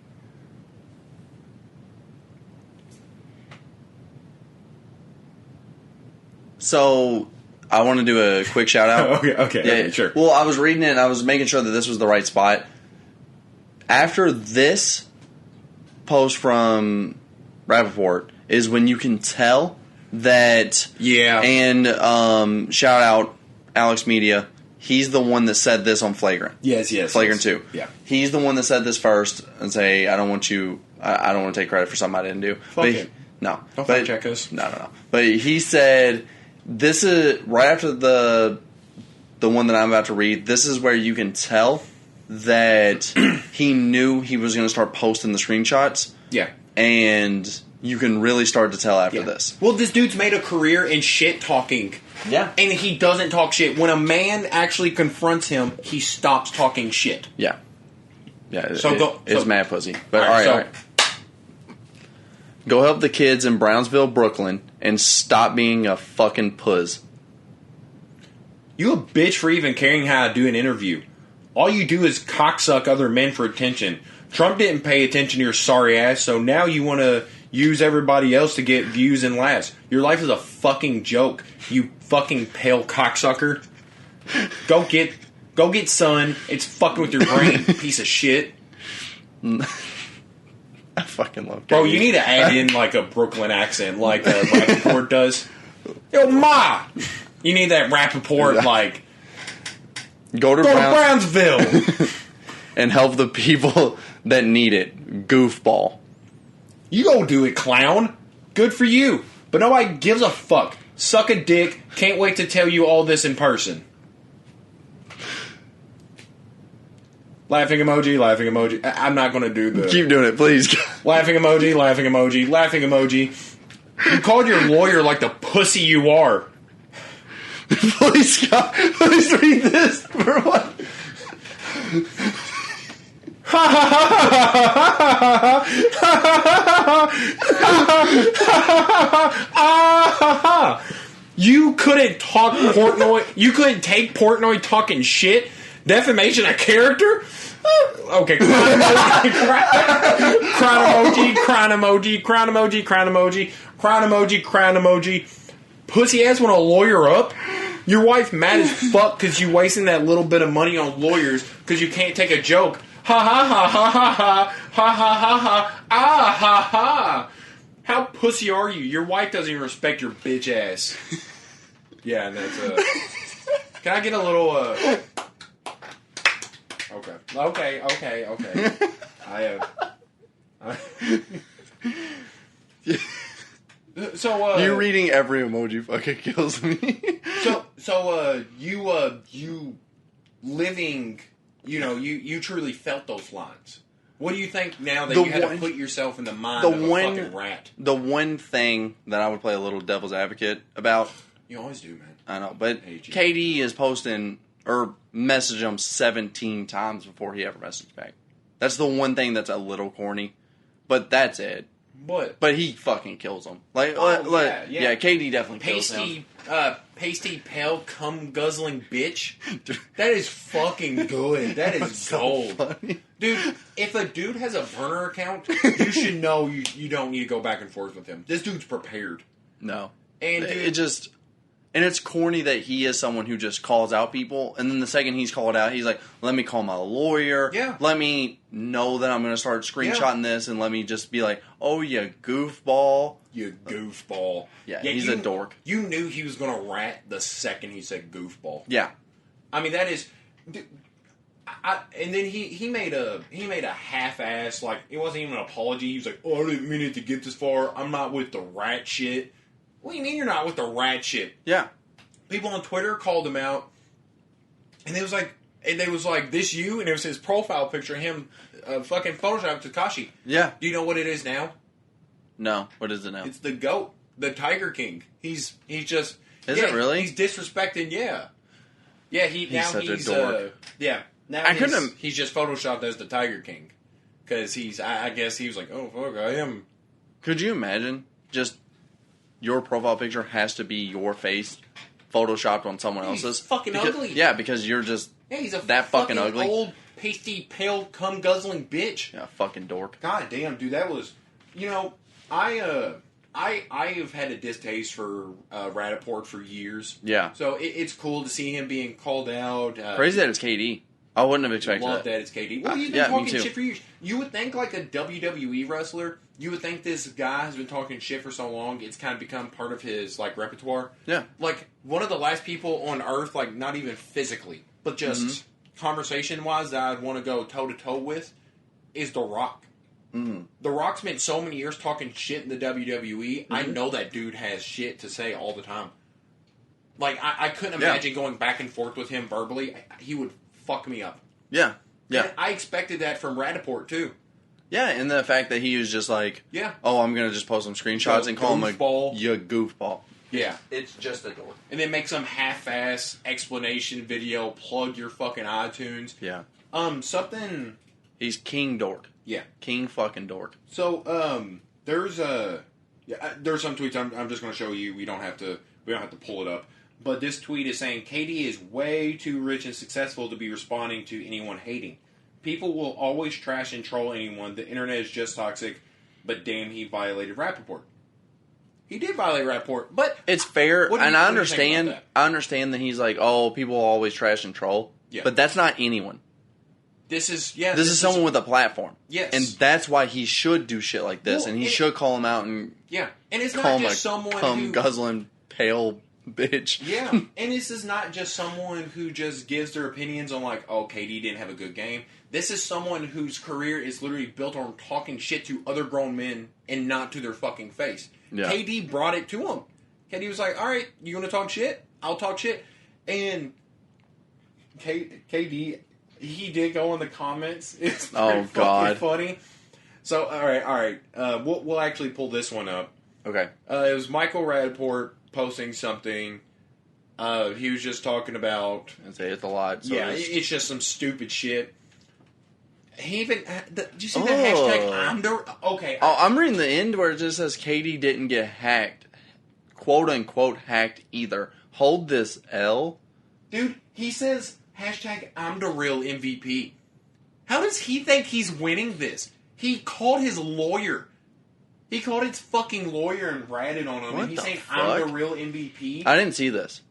So, I want to do a quick shout out. Okay, sure. Well, I was reading it and I was making sure that this was the right spot. After this post from Rapaport is when you can tell that. Yeah. And shout out Alex Media. He's the one that said this on Flagrant. Yes. Flagrant 2. Yeah. He's the one that said this first and say, I don't want to take credit for something I didn't do. Fuck it. No. Don't fact check us. No. But he said, this is, right after the one that I'm about to read, this is where you can tell that he knew he was going to start posting the screenshots. Yeah. and you can really start to tell after this. Well, this dude's made a career in shit talking. Yeah. And he doesn't talk shit. When a man actually confronts him, he stops talking shit. Yeah. Yeah, So it's mad pussy. But all right. Go help the kids in Brownsville, Brooklyn, and stop being a fucking puss. You a bitch for even caring how to do an interview. All you do is cocksuck other men for attention. Trump didn't pay attention to your sorry ass, so now you want to use everybody else to get views and laughs. Your life is a fucking joke, you fucking pale cocksucker. Go get sun. It's fucking with your brain, piece of shit. I fucking love Bro, you need to add in like a Brooklyn accent like Rapaport does. Yo, ma! You need that Rapaport, like... Go to Brownsville! And help the people that need it. Goofball. You go do it, clown. Good for you. But nobody gives a fuck. Suck a dick. Can't wait to tell you all this in person. Laughing emoji, laughing emoji. I'm not going to do the... Keep doing it, please. Laughing emoji, laughing emoji, laughing emoji. You called your lawyer like the pussy you are. Please, God, please read this. For what? You couldn't talk Portnoy. You couldn't take Portnoy talking shit. Defamation of character. Okay, crying emoji, crying emoji, crying emoji, crying emoji, crying emoji, crying emoji. Pussy ass want to lawyer up. Your wife mad as fuck because you wasting that little bit of money on lawyers because you can't take a joke. Ha ha ha ha ha ha ha ha ha ha ah ha ha. How pussy are you? Your wife doesn't even respect your bitch ass. Yeah, and that's Can I get a little Okay. So you reading every emoji fucking kills me. You living, you truly felt those lines. What do you think now that you had to put yourself in the mind of a fucking rat? The one thing that I would play a little devil's advocate about. You always do, man. I know, but KD is posting or messaged him 17 times before he ever messaged back. That's the one thing that's a little corny, but that's it. What? But he fucking kills him. Yeah, KD definitely kills him. Pasty, pale, cum guzzling bitch. That is fucking good. That is gold. So dude, if a dude has a burner account, you should know you don't need to go back and forth with him. This dude's prepared. No. And dude, and it's corny that he is someone who just calls out people, and then the second he's called out, he's like, let me call my lawyer. Yeah. Let me know that I'm going to start screenshotting this, and let me just be like, oh, you goofball. You goofball. Yeah, he's a dork. You knew he was going to rat the second he said goofball. Yeah. I mean, that is... and then he made a half-ass, like, it wasn't even an apology. He was like, oh, I didn't mean it to get this far. I'm not with the rat shit. What do you mean you're not with the rat shit? Yeah. People on Twitter called him out, and they was like, this you? And it was his profile picture of him fucking Photoshop Takashi. Yeah. Do you know what it is now? No. What is it now? It's the GOAT, the Tiger King. He's just... Is it really? He's disrespecting, yeah. Yeah, he's such a dork. Now he's just Photoshopped as the Tiger King. Because I guess he was like, oh, fuck, I am... Could you imagine just... Your profile picture has to be your face photoshopped on someone else's. He's fucking ugly. Yeah, because you're just he's that fucking ugly. Old, pasty, pale, cum guzzling bitch. Yeah, fucking dork. God damn, dude, that was. I have had a distaste for Radaport for years. Yeah. So it's cool to see him being called out. Crazy that it's KD. I wouldn't have expected love that. It's KD. Well, you've been talking shit for years. You would think like a WWE wrestler. You would think this guy has been talking shit for so long, it's kind of become part of his, like, repertoire. Yeah. Like, one of the last people on Earth, like, not even physically, but just conversation-wise that I'd want to go toe-to-toe with is The Rock. Mm-hmm. The Rock spent so many years talking shit in the WWE, I know that dude has shit to say all the time. Like, I couldn't imagine going back and forth with him verbally. He would fuck me up. Yeah. Yeah. And I expected that from Radaport, too. Yeah, and the fact that he was just like, oh, I'm going to just post some screenshots and call him a goofball. Yeah. It's just a dork. And then make some half-ass explanation video, plug your fucking iTunes. Yeah. Something... He's King Dork. Yeah. King fucking Dork. So, there's some tweets I'm just going to show you. We don't have to pull it up. But this tweet is saying, KD is way too rich and successful to be responding to anyone hating. People will always trash and troll anyone. The internet is just toxic. But damn, he violated Rapaport. He did violate Radaport, but it's fair, and I understand. I understand that he's like, oh, people always trash and troll. Yeah. But that's not anyone. This is someone with a platform. Yes, and that's why he should do shit like this, and he should call him out and and it's not just someone who guzzling pale bitch. Yeah, and this is not just someone who just gives their opinions on like, oh, KD didn't have a good game. This is someone whose career is literally built on talking shit to other grown men and not to their fucking face. Yeah. KD brought it to him. KD was like, all right, you want to talk shit? I'll talk shit. And KD, he did go in the comments. It's pretty fucking funny. So, all right. We'll actually pull this one up. Okay. It was Michael Radaport posting something. He was just talking about... I'd say it's a lot. So it's just some stupid shit. He even... did you see the hashtag I'm the... Okay. Oh, I'm reading the end where it just says KD didn't get hacked. Quote unquote hacked either. Hold this L. Dude, he says hashtag I'm the real MVP. How does he think he's winning this? He called his lawyer. He called his fucking lawyer and ratted on him. And he's saying I'm the real MVP. I didn't see this.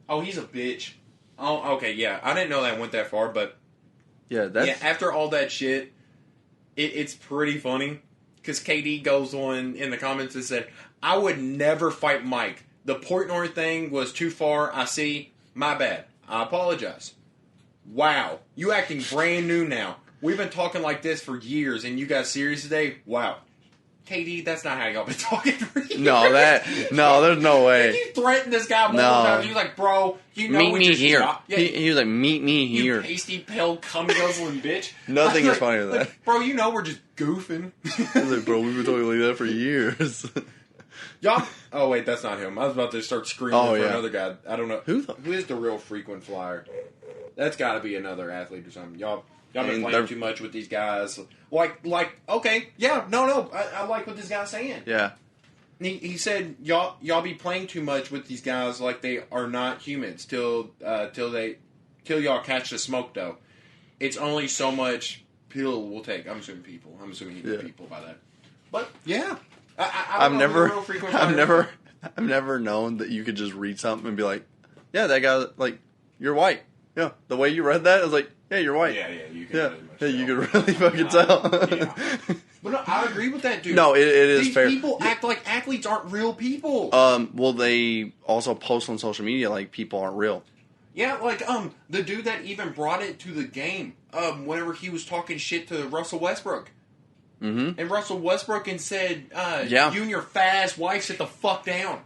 Oh, he's a bitch. Oh, okay, yeah. I didn't know that went that far, but... Yeah, after all that shit, it's pretty funny. Because KD goes on in the comments and said, I would never fight Mike. The Portnoy thing was too far. I see. My bad. I apologize. Wow. You acting brand new now. We've been talking like this for years, and you got serious today? Wow. KD, that's not how y'all been talking for years. No, there's no way. You threatened this guy multiple times. You was like, bro, you know meet me here. Yeah, he was like, meet me here. You pasty, pale, cum guzzling bitch. Nothing is funnier than that. Bro, you know we're just goofing. I was like, bro, we've been talking like that for years. Y'all. Oh wait, that's not him. I was about to start screaming for another guy. I don't know who is the real frequent flyer. That's got to be another athlete or something. Y'all been playing too much with these guys. Like, okay, yeah, no, I like what this guy's saying. Yeah. He said, y'all be playing too much with these guys like they are not humans till y'all catch the smoke, though. It's only so much pill will take. I'm assuming people. I'm assuming he meant people by that. But, yeah. I've never known that you could just read something and be like, yeah, that guy, like, you're white. Yeah, the way you read that, I was like, yeah, you're white. Yeah, you can you can really fucking tell. Yeah. But no, I agree with that, dude. No, it is These fair. People act like athletes aren't real people. Well, they also post on social media like people aren't real. Yeah, like, the dude that even brought it to the game, whenever he was talking shit to Russell Westbrook. Mm-hmm. And Russell Westbrook said, you and your fast wife sit the fuck down.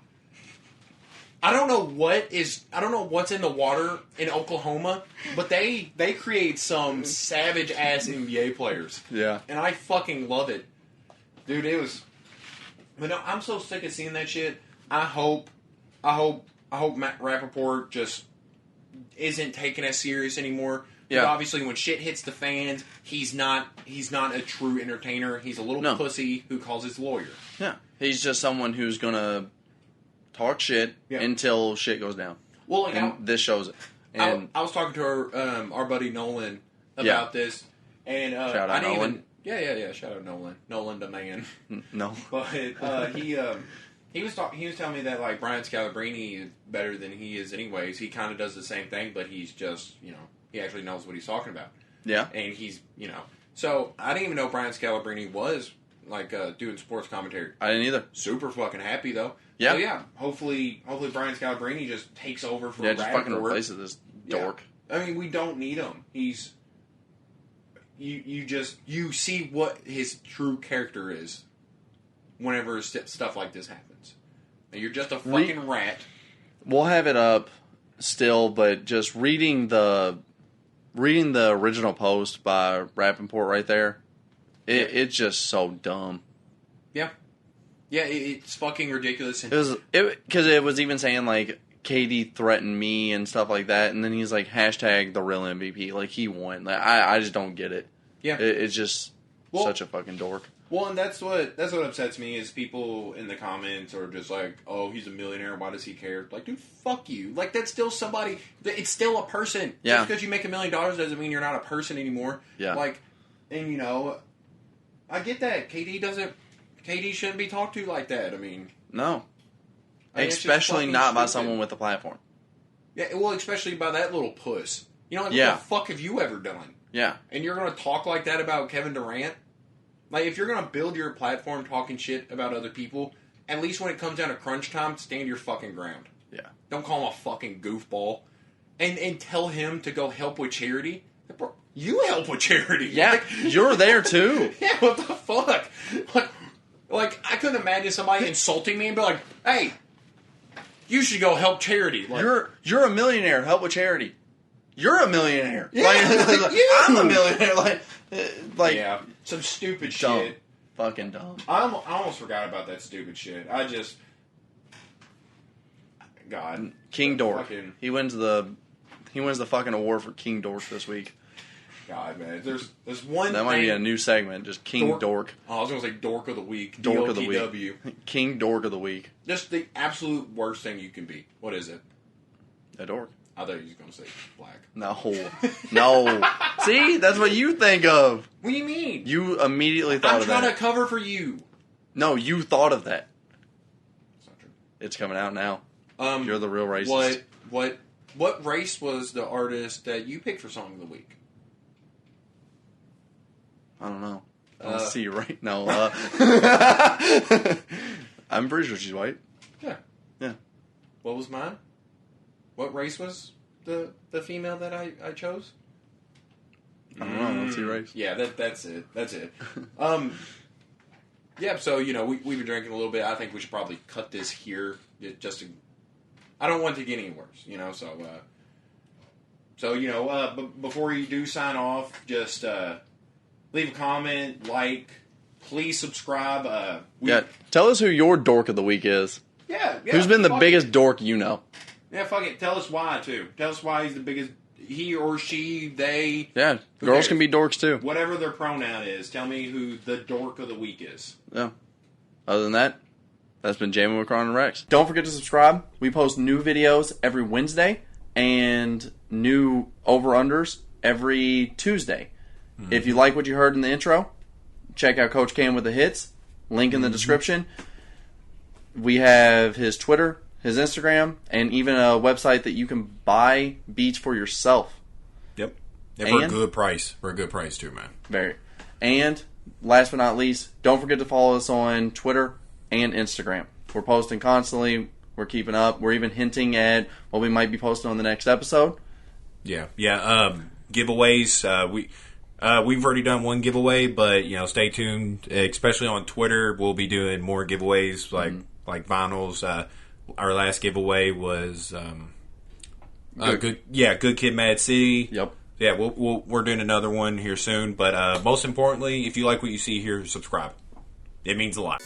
I don't know what's in the water in Oklahoma, but they create some savage ass NBA players. Yeah. And I fucking love it. Dude, it was... But no, I'm so sick of seeing that shit. I hope Matt Rapaport just isn't taken as serious anymore. Yeah. But obviously, when shit hits the fans, he's not a true entertainer. He's a little pussy who calls his lawyer. Yeah. He's just someone who's gonna talk shit until shit goes down. Well, like, this shows it. And I was talking to our buddy Nolan about this, and shout out Nolan. Yeah. Shout out Nolan the man. No, but he was telling me that like Brian Scalabrine is better than he is anyways. He kind of does the same thing, but he's just he actually knows what he's talking about. Yeah, and he's so I didn't even know Brian Scalabrine was like doing sports commentary. I didn't either. Super fucking happy though. Yeah. So yeah, hopefully Brian Scalabrine just takes over for just fucking replaces this dork. I mean, we don't need him. He's you see what his true character is whenever stuff like this happens. And you're just a fucking rat. We'll have it up still, but just reading the original post by Rapaport right there, It's just so dumb. Yeah. Yeah, it's fucking ridiculous. Because it was even saying, like, KD threatened me and stuff like that, and then he's like, hashtag the real MVP. Like, he won. Like, I just don't get it. Yeah. It's just such a fucking dork. Well, and that's what upsets me is people in the comments are just like, oh, he's a millionaire, why does he care? Like, dude, fuck you. Like, that's still somebody, it's still a person. Yeah. Just because you make $1 million doesn't mean you're not a person anymore. Yeah. Like, and you know, I get that. KD shouldn't be talked to like that. I mean. No. I mean, especially not by someone with a platform. Yeah, well, especially by that little puss. You know, like, yeah. What the fuck have you ever done? Yeah. And you're going to talk like that about Kevin Durant? Like, if you're going to build your platform talking shit about other people, at least when it comes down to crunch time, stand your fucking ground. Yeah. Don't call him a fucking goofball. And tell him to go help with charity. Bro, you help with charity. Yeah, like, you're there too. Yeah, what the fuck? Like, I couldn't imagine somebody insulting me and be like, hey, you should go help charity. Like, you're a millionaire. Help with charity. You're a millionaire. Yeah, like, I'm a millionaire. Like yeah, some stupid dumb. shit. Fucking dumb. I almost forgot about that stupid shit. God, King Dork. Fucking, he wins the fucking award for King Dork this week. God, man, there's one. That might be a new segment. Just King Dork. Oh, I was gonna say Dork of the Week. Dork of the Week. DOTW. King Dork of the Week. Just the absolute worst thing you can be. What is it? A dork. I thought you was gonna say black. No. See, that's what you think of. What do you mean? You immediately thought of that. I'm trying to cover for you. No, you thought of that. It's not true. It's coming out now. You're the real racist. What race was the artist that you picked for Song of the Week? I don't know. I don't see you right now. I'm pretty sure she's white. Yeah. Yeah. What was mine? What race was the female that I chose? I don't know. Let's see race. Yeah, that's it. That's it. Yeah, so, you know, we've been drinking a little bit. I think we should probably cut this here just to... I don't want it to get any worse, you know, so you know, before you do sign off, just leave a comment, like, please subscribe. Tell us who your dork of the week is. Yeah. Who's been the biggest dork you know? Yeah, fuck it. Tell us why, too. Tell us why he's the biggest... He or she, they... Yeah, girls can be dorks, too. Whatever their pronoun is, tell me who the dork of the week is. Yeah. Other than that, that's been Jammin with Kron Rex. Don't forget to subscribe. We post new videos every Wednesday and new over-unders every Tuesday. Mm-hmm. If you like what you heard in the intro, check out Coach Cam with the hits. Link in the description. We have his Twitter, his Instagram, and even a website that you can buy beats for yourself. Yep. And for a good price. For a good price, too, man. Very. And last but not least, don't forget to follow us on Twitter and Instagram. We're posting constantly. We're keeping up. We're even hinting at what we might be posting on the next episode. Yeah. Giveaways. We've already done one giveaway, but you know, stay tuned. Especially on Twitter, we'll be doing more giveaways like vinyls. Our last giveaway was Good Kid, Mad City. Yep. Yeah, we're doing another one here soon. But most importantly, if you like what you see here, subscribe. It means a lot.